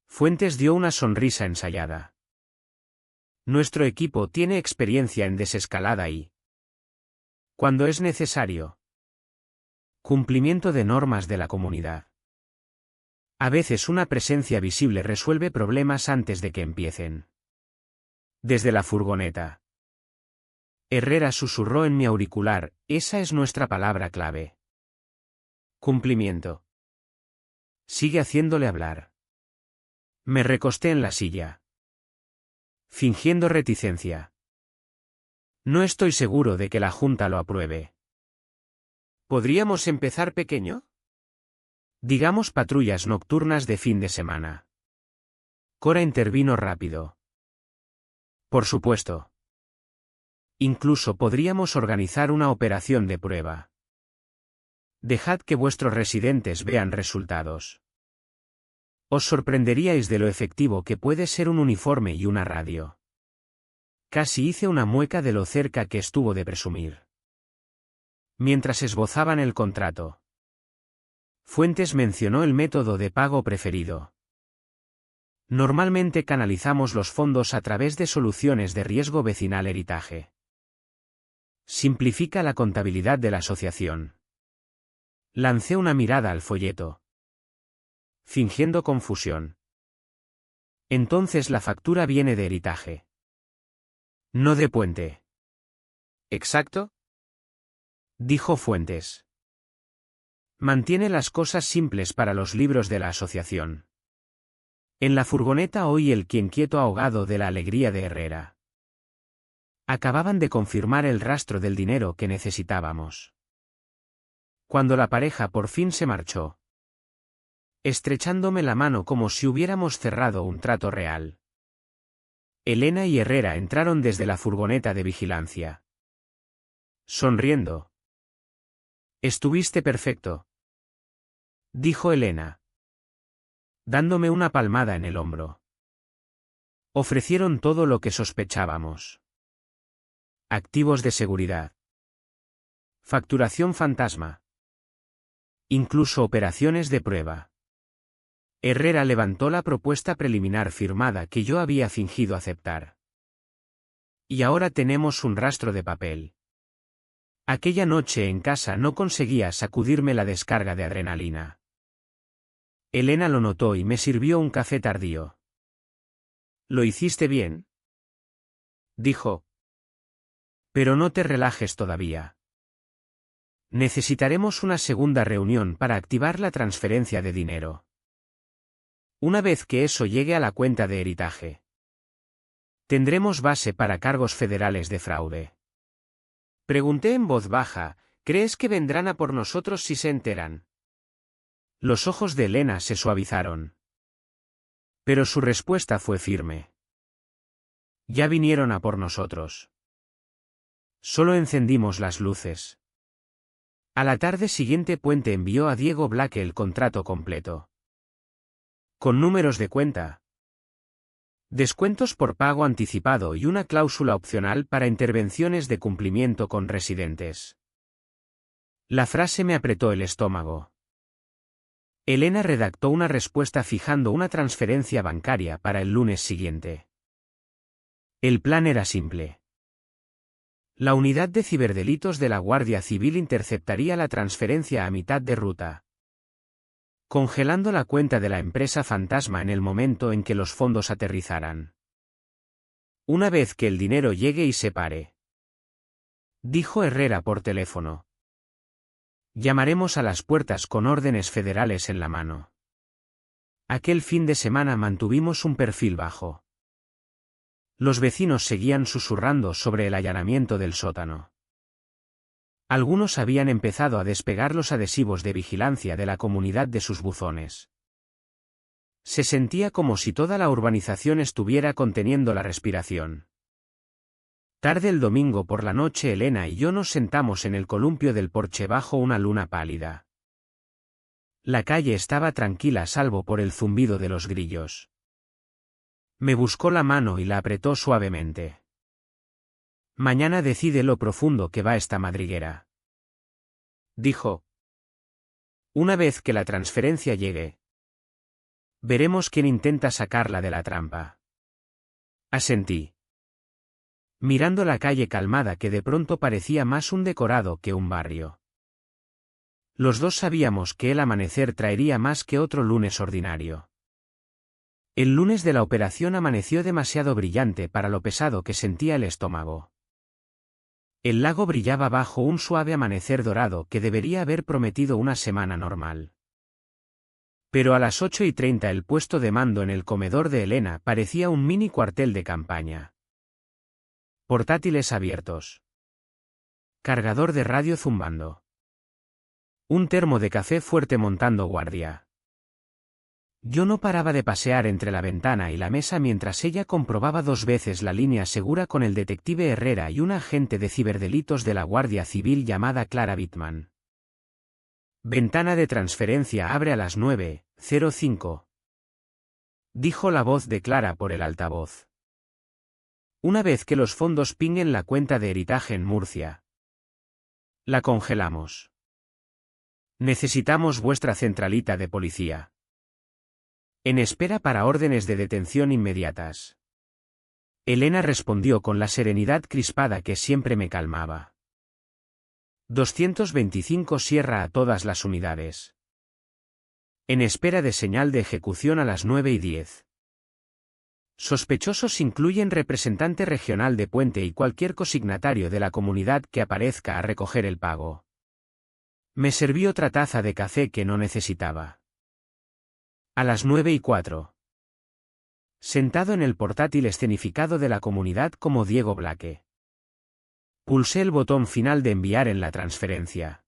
Fuentes dio una sonrisa ensayada. Nuestro equipo tiene experiencia en desescalada y, cuando es necesario, cumplimiento de normas de la comunidad. A veces una presencia visible resuelve problemas antes de que empiecen. Desde la furgoneta. Herrera susurró en mi auricular, esa es nuestra palabra clave. Cumplimiento. Sigue haciéndole hablar. Me recosté en la silla. Fingiendo reticencia. No estoy seguro de que la Junta lo apruebe. ¿Podríamos empezar pequeño? Digamos patrullas nocturnas de fin de semana. Cora intervino rápido. Por supuesto. Incluso podríamos organizar una operación de prueba. Dejad que vuestros residentes vean resultados. Os sorprenderíais de lo efectivo que puede ser un uniforme y una radio. Casi hice una mueca de lo cerca que estuvo de presumir. Mientras esbozaban el contrato. Fuentes mencionó el método de pago preferido. Normalmente canalizamos los fondos a través de soluciones de riesgo vecinal Heritage. Simplifica la contabilidad de la asociación. Lancé una mirada al folleto. Fingiendo confusión. Entonces la factura viene de Heritage. No de Puente. ¿Exacto? Dijo Fuentes. Mantiene las cosas simples para los libros de la asociación. En la furgoneta oí el quienquieto ahogado de la alegría de Herrera. Acababan de confirmar el rastro del dinero que necesitábamos. Cuando la pareja por fin se marchó. Estrechándome la mano como si hubiéramos cerrado un trato real. Elena y Herrera entraron desde la furgoneta de vigilancia. Sonriendo. Estuviste perfecto. Dijo Elena. Dándome una palmada en el hombro. Ofrecieron todo lo que sospechábamos. Activos de seguridad. Facturación fantasma. Incluso operaciones de prueba. Herrera levantó la propuesta preliminar firmada que yo había fingido aceptar. Y ahora tenemos un rastro de papel. Aquella noche en casa no conseguía sacudirme la descarga de adrenalina. Elena lo notó y me sirvió un café tardío. ¿Lo hiciste bien?, dijo. Pero no te relajes todavía. Necesitaremos una segunda reunión para activar la transferencia de dinero. Una vez que eso llegue a la cuenta de Heritage. ¿Tendremos base para cargos federales de fraude? Pregunté en voz baja, ¿crees que vendrán a por nosotros si se enteran? Los ojos de Elena se suavizaron. Pero su respuesta fue firme. Ya vinieron a por nosotros. Solo encendimos las luces. A la tarde siguiente Puente envió a Diego Blaque el contrato completo. Con números de cuenta, descuentos por pago anticipado y una cláusula opcional para intervenciones de cumplimiento con residentes. La frase me apretó el estómago. Elena redactó una respuesta fijando una transferencia bancaria para el lunes siguiente. El plan era simple. La unidad de ciberdelitos de la Guardia Civil interceptaría la transferencia a mitad de ruta, congelando la cuenta de la empresa fantasma en el momento en que los fondos aterrizaran. Una vez que el dinero llegue y se pare, dijo Herrera por teléfono, llamaremos a las puertas con órdenes federales en la mano. Aquel fin de semana mantuvimos un perfil bajo. Los vecinos seguían susurrando sobre el allanamiento del sótano. Algunos habían empezado a despegar los adhesivos de vigilancia de la comunidad de sus buzones. Se sentía como si toda la urbanización estuviera conteniendo la respiración. Tarde el domingo por la noche Elena y yo nos sentamos en el columpio del porche bajo una luna pálida. La calle estaba tranquila salvo por el zumbido de los grillos. Me buscó la mano y la apretó suavemente. Mañana decide lo profundo que va esta madriguera, dijo. Una vez que la transferencia llegue, veremos quién intenta sacarla de la trampa. Asentí, mirando la calle calmada que de pronto parecía más un decorado que un barrio. Los dos sabíamos que el amanecer traería más que otro lunes ordinario. El lunes de la operación amaneció demasiado brillante para lo pesado que sentía el estómago. El lago brillaba bajo un suave amanecer dorado que debería haber prometido una semana normal. Pero a las 8:30 el puesto de mando en el comedor de Elena parecía un mini cuartel de campaña. Portátiles abiertos. Cargador de radio zumbando. Un termo de café fuerte montando guardia. Yo no paraba de pasear entre la ventana y la mesa mientras ella comprobaba 2 veces la línea segura con el detective Herrera y una agente de ciberdelitos de la Guardia Civil llamada Clara Bittman. Ventana de transferencia abre a las 9:05. Dijo la voz de Clara por el altavoz. Una vez que los fondos pinguen la cuenta de Heritage en Murcia, la congelamos. Necesitamos vuestra centralita de policía. En espera para órdenes de detención inmediatas. Elena respondió con la serenidad crispada que siempre me calmaba. 225 cierra a todas las unidades. En espera de señal de ejecución a las 9:10. Sospechosos incluyen representante regional de Puente y cualquier consignatario de la comunidad que aparezca a recoger el pago. Me serví otra taza de café que no necesitaba. A las 9:04. Sentado en el portátil escenificado de la comunidad como Diego Blaque. Pulsé el botón final de enviar en la transferencia.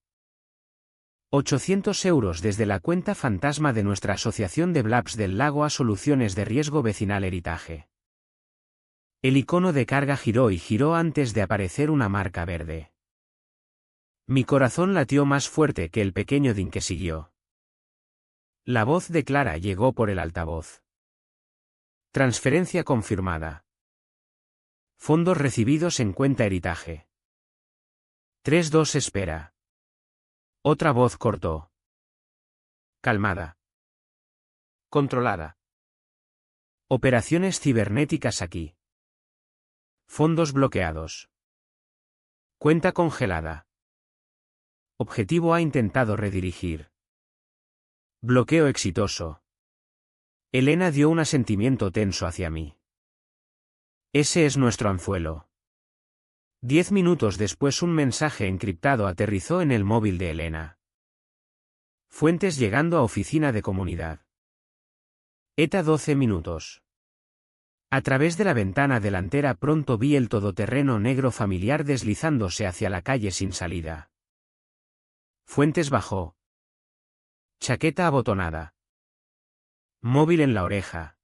800 euros desde la cuenta fantasma de nuestra asociación de Blaps del Lago a Soluciones de Riesgo Vecinal Heritage. El icono de carga giró y giró antes de aparecer una marca verde. Mi corazón latió más fuerte que el pequeño din que siguió. La voz de Clara llegó por el altavoz. Transferencia confirmada. Fondos recibidos en cuenta Heritage. 3-2 espera. Otra voz cortó. Calmada. Controlada. Operaciones cibernéticas aquí. Fondos bloqueados. Cuenta congelada. Objetivo ha intentado redirigir. Bloqueo exitoso. Elena dio un asentimiento tenso hacia mí. Ese es nuestro anzuelo. 10 minutos después un mensaje encriptado aterrizó en el móvil de Elena. Fuentes llegando a oficina de comunidad. ETA 12 minutos. A través de la ventana delantera pronto vi el todoterreno negro familiar deslizándose hacia la calle sin salida. Fuentes bajó. Chaqueta abotonada. Móvil en la oreja.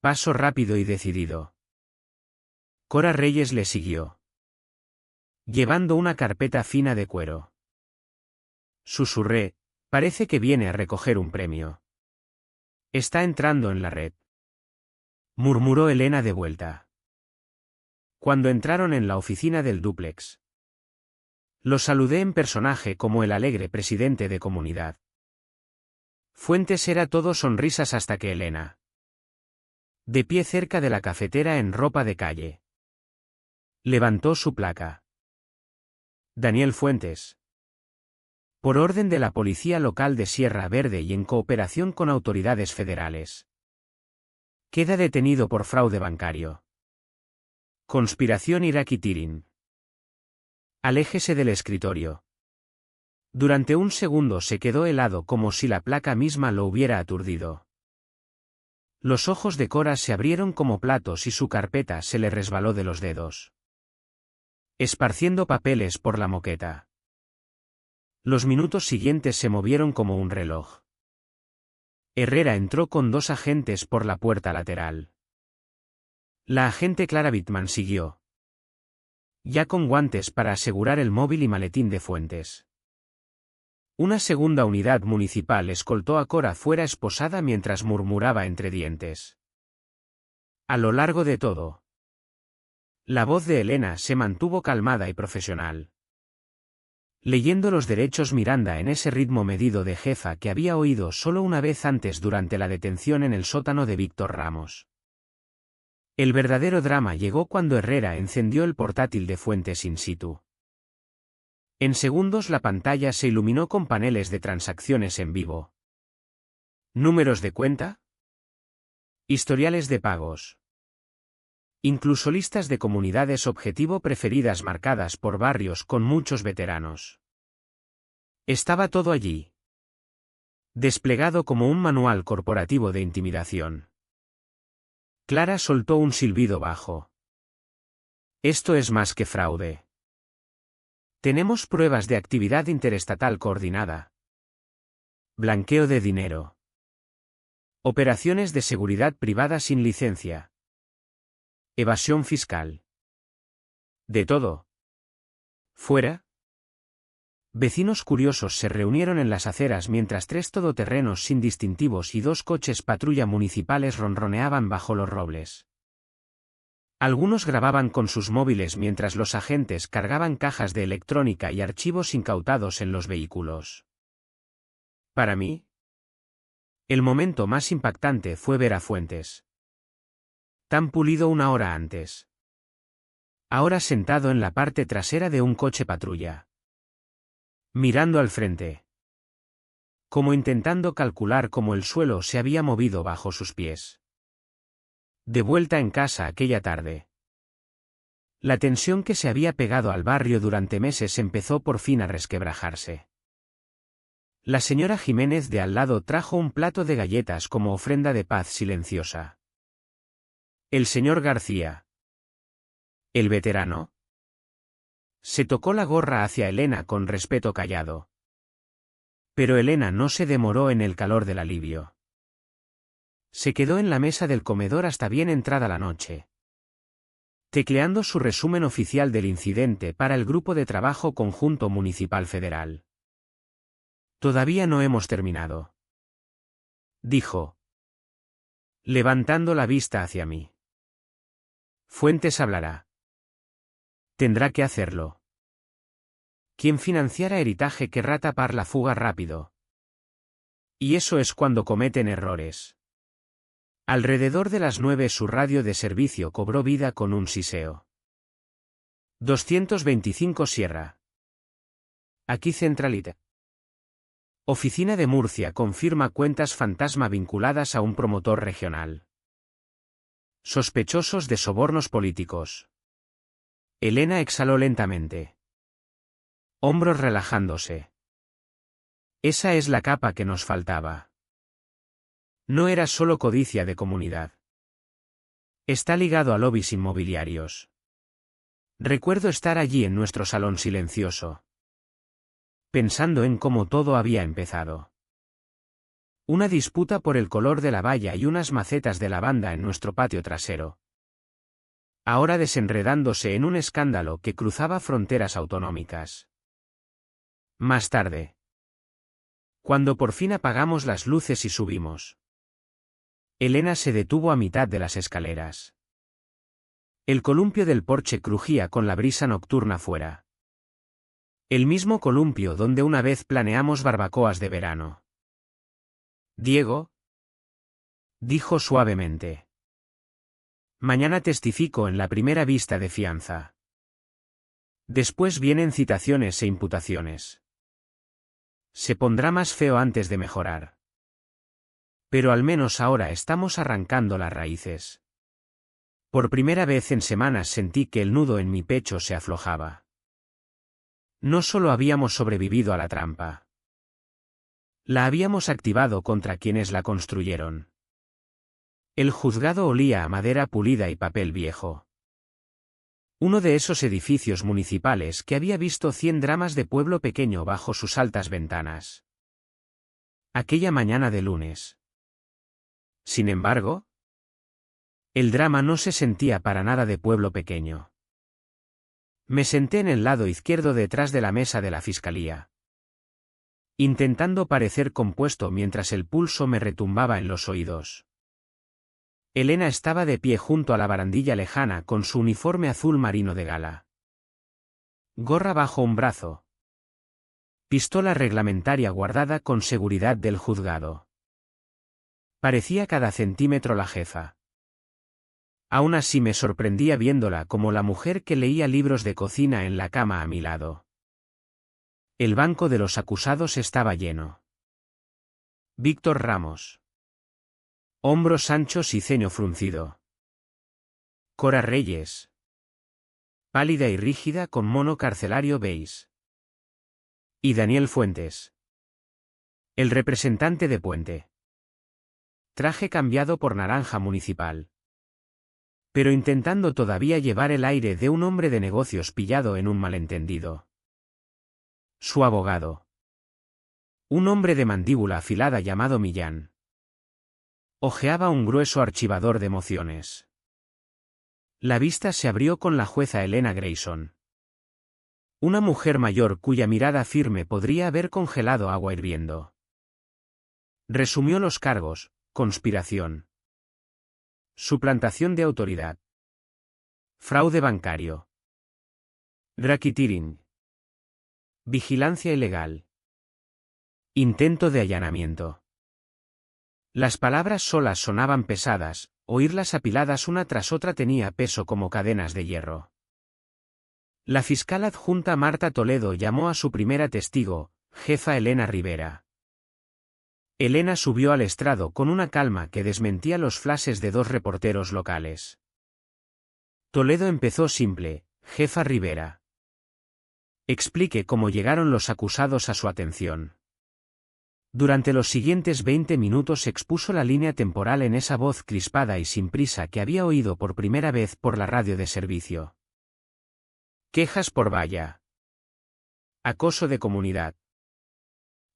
Paso rápido y decidido. Cora Reyes le siguió. Llevando una carpeta fina de cuero. Susurré, parece que viene a recoger un premio. Está entrando en la red. Murmuró Elena de vuelta. Cuando entraron en la oficina del dúplex. Lo saludé en personaje como el alegre presidente de comunidad. Fuentes era todo sonrisas hasta que Elena. De pie cerca de la cafetera en ropa de calle. Levantó su placa. Daniel Fuentes. Por orden de la Policía Local de Sierra Verde y en cooperación con autoridades federales. Queda detenido por fraude bancario. Conspiración Iraqi-Tirin. Aléjese del escritorio. Durante un segundo se quedó helado como si la placa misma lo hubiera aturdido. Los ojos de Cora se abrieron como platos y su carpeta se le resbaló de los dedos. Esparciendo papeles por la moqueta. Los minutos siguientes se movieron como un reloj. Herrera entró con 2 agentes por la puerta lateral. La agente Clara Bittman siguió. Ya con guantes para asegurar el móvil y maletín de Fuentes. Una segunda unidad municipal escoltó a Cora fuera esposada mientras murmuraba entre dientes. A lo largo de todo. La voz de Elena se mantuvo calmada y profesional. Leyendo los derechos Miranda en ese ritmo medido de jefa que había oído solo una vez antes durante la detención en el sótano de Víctor Ramos. El verdadero drama llegó cuando Herrera encendió el portátil de Fuentes in situ. En segundos la pantalla se iluminó con paneles de transacciones en vivo. ¿Números de cuenta? Historiales de pagos. Incluso listas de comunidades objetivo preferidas marcadas por barrios con muchos veteranos. Estaba todo allí. Desplegado como un manual corporativo de intimidación. Clara soltó un silbido bajo. Esto es más que fraude. Tenemos pruebas de actividad interestatal coordinada. Blanqueo de dinero. Operaciones de seguridad privada sin licencia. Evasión fiscal. De todo. ¿Fuera? Vecinos curiosos se reunieron en las aceras mientras 3 todoterrenos sin distintivos y 2 coches patrulla municipales ronroneaban bajo los robles. Algunos grababan con sus móviles mientras los agentes cargaban cajas de electrónica y archivos incautados en los vehículos. Para mí, el momento más impactante fue ver a Fuentes. Tan pulido una hora antes. Ahora sentado en la parte trasera de un coche patrulla. Mirando al frente. Como intentando calcular cómo el suelo se había movido bajo sus pies. De vuelta en casa aquella tarde. La tensión que se había pegado al barrio durante meses empezó por fin a resquebrajarse. La señora Jiménez de al lado trajo un plato de galletas como ofrenda de paz silenciosa. El señor García. El veterano. Se tocó la gorra hacia Elena con respeto callado. Pero Elena no se demoró en el calor del alivio. Se quedó en la mesa del comedor hasta bien entrada la noche. Tecleando su resumen oficial del incidente para el Grupo de Trabajo Conjunto Municipal Federal. Todavía no hemos terminado. Dijo. Levantando la vista hacia mí. Fuentes hablará. Tendrá que hacerlo. Quien financiara Heritage querrá tapar la fuga rápido. Y eso es cuando cometen errores. Alrededor de las 9 su radio de servicio cobró vida con un siseo. 225 Sierra. Aquí Centralita. Oficina de Murcia confirma cuentas fantasma vinculadas a un promotor regional. Sospechosos de sobornos políticos. Elena exhaló lentamente. Hombros relajándose. Esa es la capa que nos faltaba. No era solo codicia de comunidad. Está ligado a lobbies inmobiliarios. Recuerdo estar allí en nuestro salón silencioso, pensando en cómo todo había empezado. Una disputa por el color de la valla y unas macetas de lavanda en nuestro patio trasero. Ahora desenredándose en un escándalo que cruzaba fronteras autonómicas. Más tarde, cuando por fin apagamos las luces y subimos, Elena se detuvo a mitad de las escaleras. El columpio del porche crujía con la brisa nocturna fuera. El mismo columpio donde una vez planeamos barbacoas de verano. Diego, dijo suavemente. Mañana testifico en la primera vista de fianza. Después vienen citaciones e imputaciones. Se pondrá más feo antes de mejorar. Pero al menos ahora estamos arrancando las raíces. Por primera vez en semanas sentí que el nudo en mi pecho se aflojaba. No solo habíamos sobrevivido a la trampa. La habíamos activado contra quienes la construyeron. El juzgado olía a madera pulida y papel viejo. Uno de esos edificios municipales que había visto 100 dramas de pueblo pequeño bajo sus altas ventanas. Aquella mañana de lunes. Sin embargo, el drama no se sentía para nada de pueblo pequeño. Me senté en el lado izquierdo detrás de la mesa de la fiscalía, intentando parecer compuesto mientras el pulso me retumbaba en los oídos. Elena estaba de pie junto a la barandilla lejana con su uniforme azul marino de gala. Gorra bajo un brazo. Pistola reglamentaria guardada con seguridad del juzgado. Parecía cada centímetro la jefa. Aún así me sorprendía viéndola como la mujer que leía libros de cocina en la cama a mi lado. El banco de los acusados estaba lleno. Víctor Ramos. Hombros anchos y ceño fruncido. Cora Reyes. Pálida y rígida con mono carcelario beige. Y Daniel Fuentes. El representante de Puente. Traje cambiado por naranja municipal. Pero intentando todavía llevar el aire de un hombre de negocios pillado en un malentendido. Su abogado. Un hombre de mandíbula afilada llamado Millán. Hojeaba un grueso archivador de mociones. La vista se abrió con la jueza Elena Grayson. Una mujer mayor cuya mirada firme podría haber congelado agua hirviendo. Resumió los cargos: conspiración, suplantación de autoridad, fraude bancario, racketeering, vigilancia ilegal, intento de allanamiento. Las palabras solas sonaban pesadas, oírlas apiladas una tras otra tenía peso como cadenas de hierro. La fiscal adjunta Marta Toledo llamó a su primera testigo, jefa Elena Rivera. Elena subió al estrado con una calma que desmentía los flashes de dos reporteros locales. Toledo empezó simple: jefa Rivera, explique cómo llegaron los acusados a su atención. Durante los siguientes 20 minutos expuso la línea temporal en esa voz crispada y sin prisa que había oído por primera vez por la radio de servicio. Quejas por valla. Acoso de comunidad.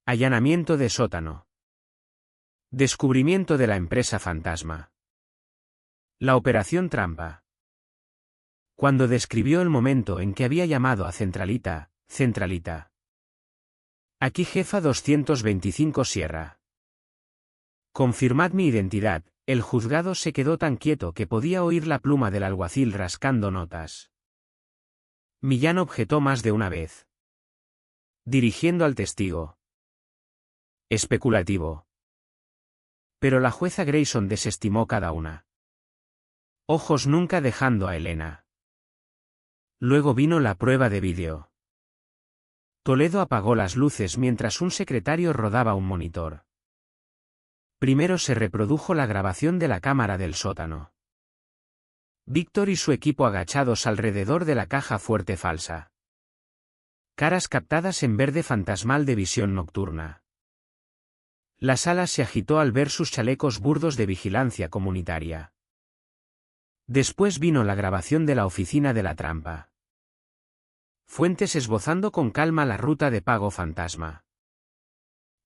Allanamiento de sótano. Descubrimiento de la empresa fantasma. La operación trampa. Cuando describió el momento en que había llamado a Centralita: Aquí jefa 225 Sierra. Confirmad mi identidad. El juzgado se quedó tan quieto que podía oír la pluma del alguacil rascando notas. Millán objetó más de una vez, dirigiendo al testigo. Especulativo. Pero la jueza Grayson desestimó cada una. Ojos nunca dejando a Elena. Luego vino la prueba de vídeo. Toledo apagó las luces mientras un secretario rodaba un monitor. Primero se reprodujo la grabación de la cámara del sótano. Víctor y su equipo agachados alrededor de la caja fuerte falsa. Caras captadas en verde fantasmal de visión nocturna. La sala se agitó al ver sus chalecos burdos de vigilancia comunitaria. Después vino la grabación de la oficina de la trampa. Fuentes esbozando con calma la ruta de pago fantasma.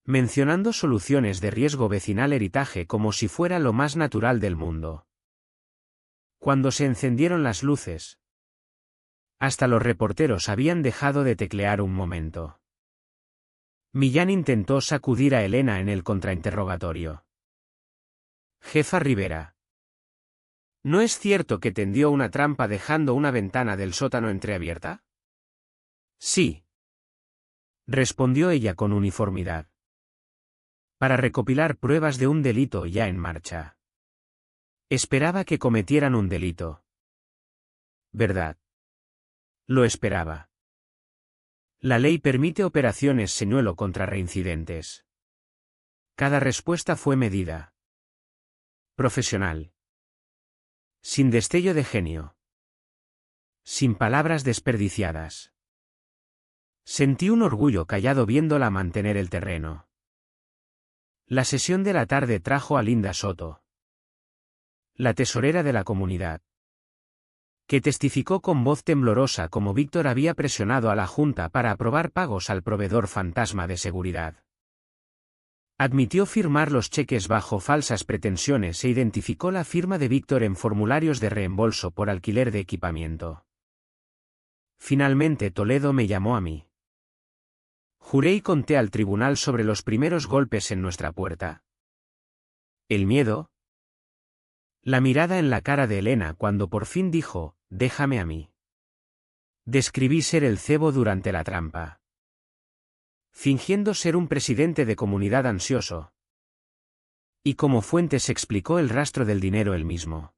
Mencionando soluciones de riesgo vecinal heritaje como si fuera lo más natural del mundo. Cuando se encendieron las luces, hasta los reporteros habían dejado de teclear un momento. Millán intentó sacudir a Elena en el contrainterrogatorio. Jefa Rivera. ¿No es cierto que tendió una trampa dejando una ventana del sótano entreabierta? Sí. Respondió ella con uniformidad. Para recopilar pruebas de un delito ya en marcha. Esperaba que cometieran un delito. ¿Verdad? Lo esperaba. La ley permite operaciones señuelo contra reincidentes. Cada respuesta fue medida. Profesional. Sin destello de genio. Sin palabras desperdiciadas. Sentí un orgullo callado viéndola mantener el terreno. La sesión de la tarde trajo a Linda Soto, la tesorera de la comunidad, que testificó con voz temblorosa cómo Víctor había presionado a la Junta para aprobar pagos al proveedor fantasma de seguridad. Admitió firmar los cheques bajo falsas pretensiones e identificó la firma de Víctor en formularios de reembolso por alquiler de equipamiento. Finalmente Toledo me llamó a mí. Juré y conté al tribunal sobre los primeros golpes en nuestra puerta. ¿El miedo? La mirada en la cara de Elena cuando por fin dijo, déjame a mí. Describí ser el cebo durante la trampa. Fingiendo ser un presidente de comunidad ansioso. Y como Fuentes explicó el rastro del dinero él mismo.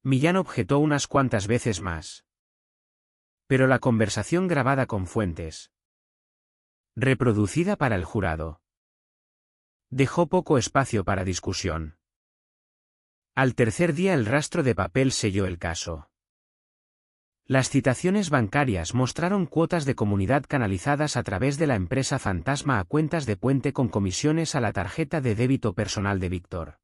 Millán objetó unas cuantas veces más. Pero la conversación grabada con Fuentes, reproducida para el jurado, dejó poco espacio para discusión. Al tercer día el rastro de papel selló el caso. Las citaciones bancarias mostraron cuotas de comunidad canalizadas a través de la empresa fantasma a cuentas de Puente con comisiones a la tarjeta de débito personal de Víctor.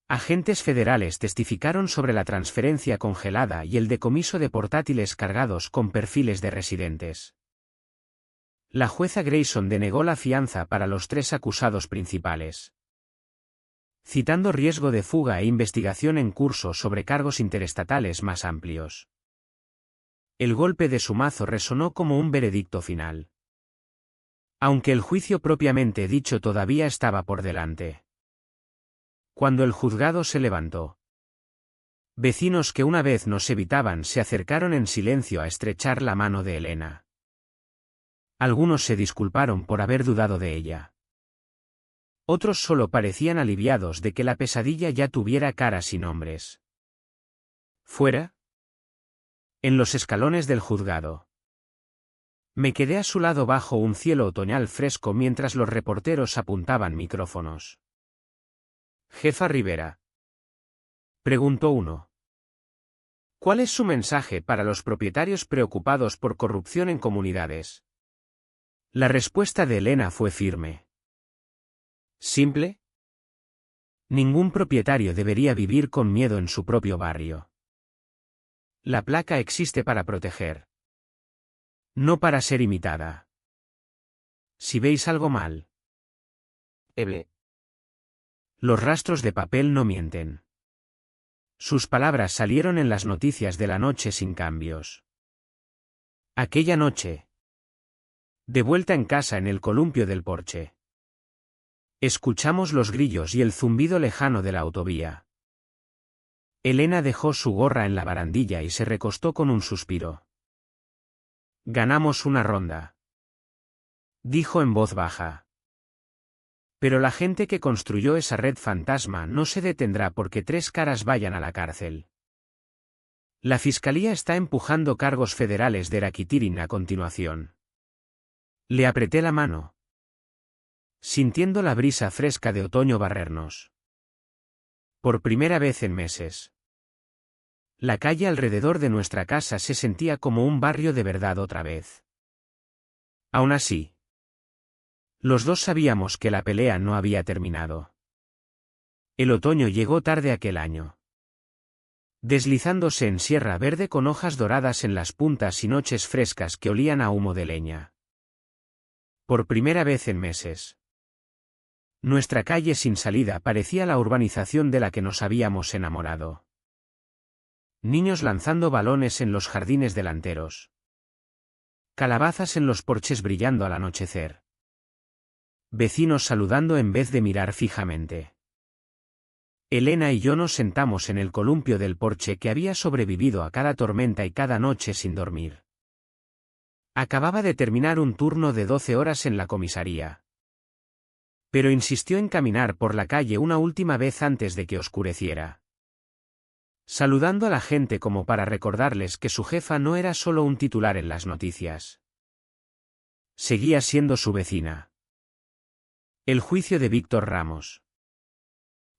Agentes federales testificaron sobre la transferencia congelada y el decomiso de portátiles cargados con perfiles de residentes. La jueza Grayson denegó la fianza para los 3 acusados principales, citando riesgo de fuga e investigación en curso sobre cargos interestatales más amplios. El golpe de su mazo resonó como un veredicto final. Aunque el juicio propiamente dicho todavía estaba por delante. Cuando el juzgado se levantó, vecinos que una vez nos evitaban se acercaron en silencio a estrechar la mano de Elena. Algunos se disculparon por haber dudado de ella. Otros solo parecían aliviados de que la pesadilla ya tuviera caras y nombres. ¿Fuera? En los escalones del juzgado. Me quedé a su lado bajo un cielo otoñal fresco mientras los reporteros apuntaban micrófonos. Jefa Rivera. Preguntó uno. ¿Cuál es su mensaje para los propietarios preocupados por corrupción en comunidades? La respuesta de Elena fue firme. ¿Simple? Ningún propietario debería vivir con miedo en su propio barrio. La placa existe para proteger. No para ser imitada. Si veis algo mal. Eble. Los rastros de papel no mienten. Sus palabras salieron en las noticias de la noche sin cambios. Aquella noche. De vuelta en casa en el columpio del porche. Escuchamos los grillos y el zumbido lejano de la autovía. Elena dejó su gorra en la barandilla y se recostó con un suspiro. Ganamos una ronda, dijo en voz baja. Pero la gente que construyó esa red fantasma no se detendrá porque 3 caras vayan a la cárcel. La fiscalía está empujando cargos federales de racketeering a continuación. Le apreté la mano, sintiendo la brisa fresca de otoño barrernos. Por primera vez en meses. La calle alrededor de nuestra casa se sentía como un barrio de verdad otra vez. Aún así, los dos sabíamos que la pelea no había terminado. El otoño llegó tarde aquel año. deslizándose en Sierra Verde con hojas doradas en las puntas y noches frescas que olían a humo de leña. Por primera vez en meses. Nuestra calle sin salida parecía la urbanización de la que nos habíamos enamorado. Niños lanzando balones en los jardines delanteros. Calabazas en los porches brillando al anochecer. Vecinos saludando en vez de mirar fijamente. Elena y yo nos sentamos en el columpio del porche que había sobrevivido a cada tormenta y cada noche sin dormir. Acababa de terminar un turno de 12 horas en la comisaría. Pero insistió en caminar por la calle una última vez antes de que oscureciera. Saludando a la gente como para recordarles que su jefa no era solo un titular en las noticias. Seguía siendo su vecina. El juicio de Víctor Ramos,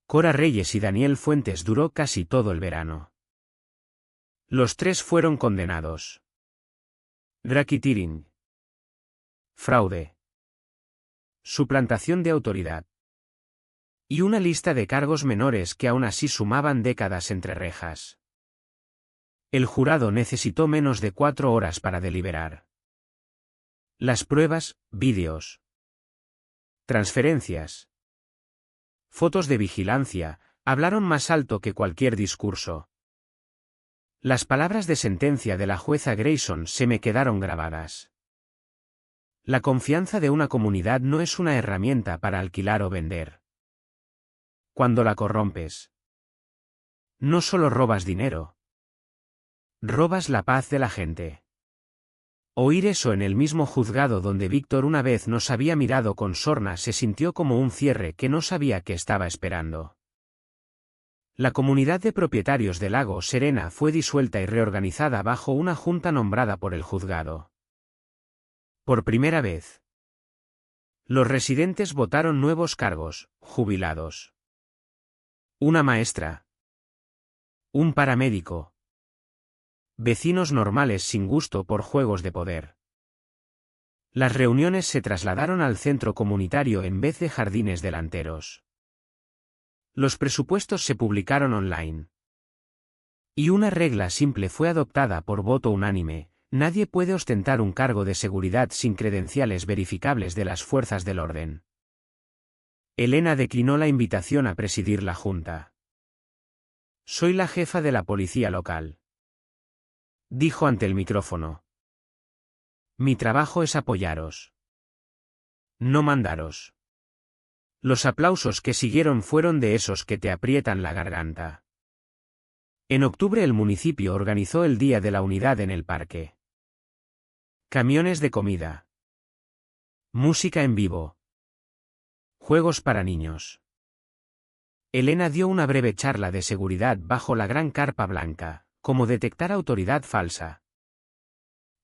Cora Reyes y Daniel Fuentes duró casi todo el verano. Los tres fueron condenados. Racketeering. Fraude. Suplantación de autoridad. Y una lista de cargos menores que aún así sumaban décadas entre rejas. El jurado necesitó menos de 4 horas para deliberar. Las pruebas, vídeos, transferencias, fotos de vigilancia, hablaron más alto que cualquier discurso. Las palabras de sentencia de la jueza Grayson se me quedaron grabadas. La confianza de una comunidad no es una herramienta para alquilar o vender. Cuando la corrompes, no solo robas dinero, robas la paz de la gente. Oír eso en el mismo juzgado donde Víctor una vez nos había mirado con sorna se sintió como un cierre que no sabía que estaba esperando. La comunidad de propietarios de Lago Serena fue disuelta y reorganizada bajo una junta nombrada por el juzgado. Por primera vez, los residentes votaron nuevos cargos, jubilados. Una maestra. Un paramédico. Vecinos normales sin gusto por juegos de poder. Las reuniones se trasladaron al centro comunitario en vez de jardines delanteros. Los presupuestos se publicaron online. Y una regla simple fue adoptada por voto unánime: nadie puede ostentar un cargo de seguridad sin credenciales verificables de las fuerzas del orden. Elena declinó la invitación a presidir la junta. Soy la jefa de la policía local, dijo ante el micrófono. Mi trabajo es apoyaros, no mandaros. Los aplausos que siguieron fueron de esos que te aprietan la garganta. En octubre el municipio organizó el Día de la Unidad en el parque. Camiones de comida. Música en vivo. Juegos para niños. Elena dio una breve charla de seguridad bajo la gran carpa blanca, como detectar autoridad falsa.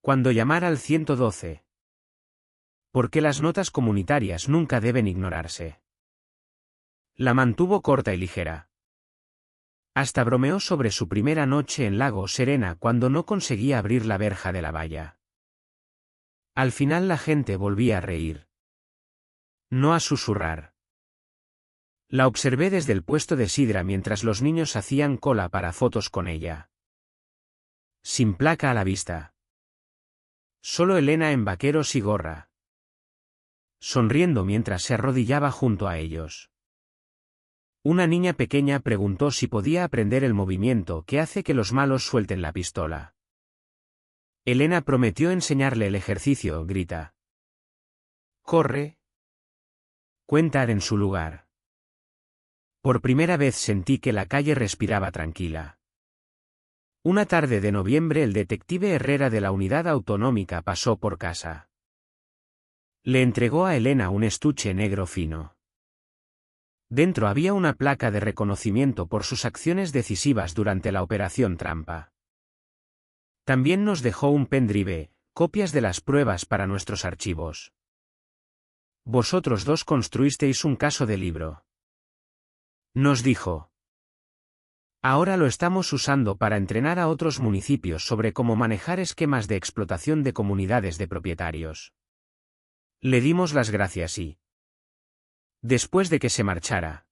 Cuando llamar al 112. Porque las notas comunitarias nunca deben ignorarse. La mantuvo corta y ligera. Hasta bromeó sobre su primera noche en Lago Serena cuando no conseguía abrir la verja de la valla. Al final la gente volvía a reír. No a susurrar. La observé desde el puesto de sidra mientras los niños hacían cola para fotos con ella. Sin placa a la vista. Solo Elena en vaqueros y gorra. Sonriendo mientras se arrodillaba junto a ellos. Una niña pequeña preguntó si podía aprender el movimiento que hace que los malos suelten la pistola. Elena prometió enseñarle el ejercicio: grita. Corre. Cuenta en su lugar. Por primera vez sentí que la calle respiraba tranquila. Una tarde de noviembre el detective Herrera de la Unidad Autonómica pasó por casa. Le entregó a Elena un estuche negro fino. Dentro había una placa de reconocimiento por sus acciones decisivas durante la Operación Trampa. También nos dejó un pendrive, copias de las pruebas para nuestros archivos. Vosotros dos construisteis un caso de libro, nos dijo. Ahora lo estamos usando para entrenar a otros municipios sobre cómo manejar esquemas de explotación de comunidades de propietarios. Le dimos las gracias y, después de que se marchara,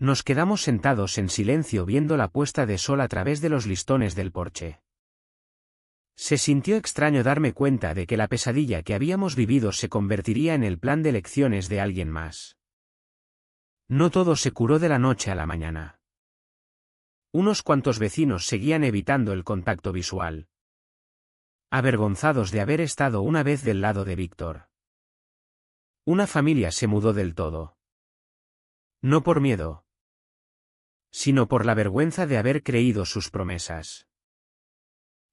Nos quedamos sentados en silencio viendo la puesta de sol a través de los listones del porche. Se sintió extraño darme cuenta de que la pesadilla que habíamos vivido se convertiría en el plan de lecciones de alguien más. No todo se curó de la noche a la mañana. Unos cuantos vecinos seguían evitando el contacto visual, avergonzados de haber estado una vez del lado de Víctor. Una familia se mudó del todo. No por miedo, sino por la vergüenza de haber creído sus promesas.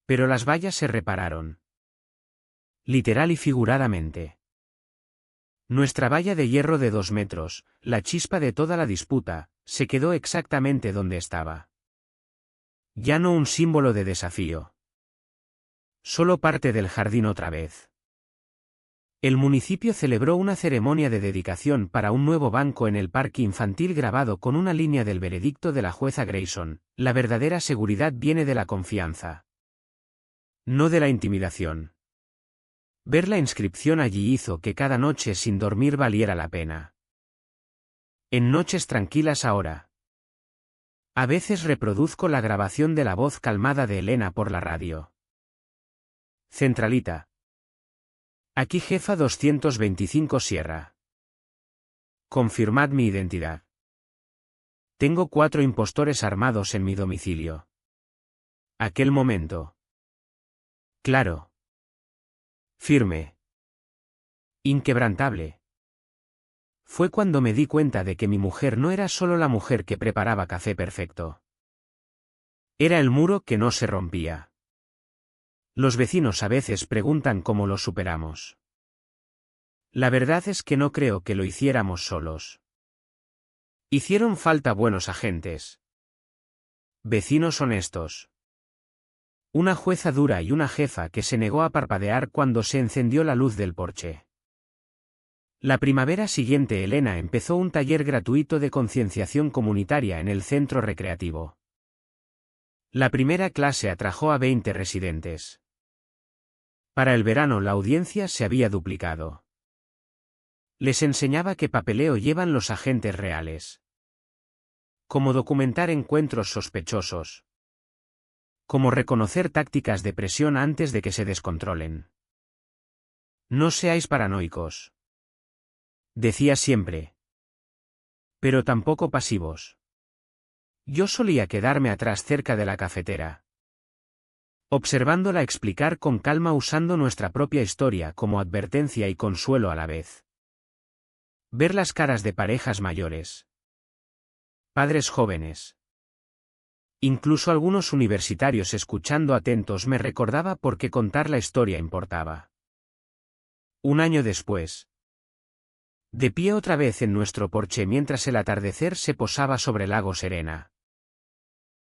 Pero las vallas se repararon. Literal y figuradamente. Nuestra valla de hierro de 2 metros, la chispa de toda la disputa, se quedó exactamente donde estaba. Ya no un símbolo de desafío. Solo parte del jardín otra vez. El municipio celebró una ceremonia de dedicación para un nuevo banco en el parque infantil grabado con una línea del veredicto de la jueza Grayson: la verdadera seguridad viene de la confianza, no de la intimidación. Ver la inscripción allí hizo que cada noche sin dormir valiera la pena. En noches tranquilas ahora. A veces reproduzco la grabación de la voz calmada de Elena por la radio. Centralita. Aquí jefa 225 Sierra. Confirmad mi identidad. Tengo 4 impostores armados en mi domicilio. Aquel momento. Claro. Firme. Inquebrantable. Fue cuando me di cuenta de que mi mujer no era solo la mujer que preparaba café perfecto. Era el muro que no se rompía. Los vecinos a veces preguntan cómo lo superamos. La verdad es que no creo que lo hiciéramos solos. Hicieron falta buenos agentes. Vecinos honestos. Una jueza dura y una jefa que se negó a parpadear cuando se encendió la luz del porche. La primavera siguiente Elena empezó un taller gratuito de concienciación comunitaria en el centro recreativo. La primera clase atrajo a 20 residentes. Para el verano la audiencia se había duplicado. Les enseñaba qué papeleo llevan los agentes reales. Cómo documentar encuentros sospechosos. Cómo reconocer tácticas de presión antes de que se descontrolen. No seáis paranoicos, decía siempre. Pero tampoco pasivos. Yo solía quedarme atrás cerca de la cafetera, observándola explicar con calma usando nuestra propia historia como advertencia y consuelo a la vez. Ver las caras de parejas mayores. Padres jóvenes. Incluso algunos universitarios escuchando atentos me recordaba por qué contar la historia importaba. Un año después. De pie otra vez en nuestro porche mientras el atardecer se posaba sobre el lago Serena.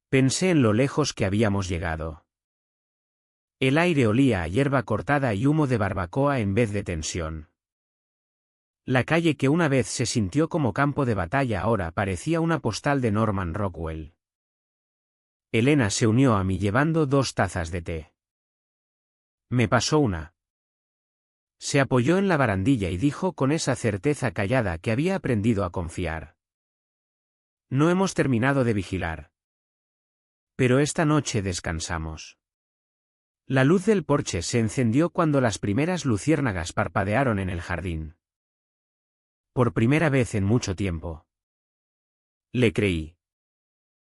Pensé en lo lejos que habíamos llegado. El aire olía a hierba cortada y humo de barbacoa en vez de tensión. La calle que una vez se sintió como campo de batalla ahora parecía una postal de Norman Rockwell. Elena se unió a mí llevando 2 tazas de té. Me pasó una. Se apoyó en la barandilla y dijo con esa certeza callada que había aprendido a confiar: no hemos terminado de vigilar. Pero esta noche descansamos. La luz del porche se encendió cuando las primeras luciérnagas parpadearon en el jardín. Por primera vez en mucho tiempo. Le creí.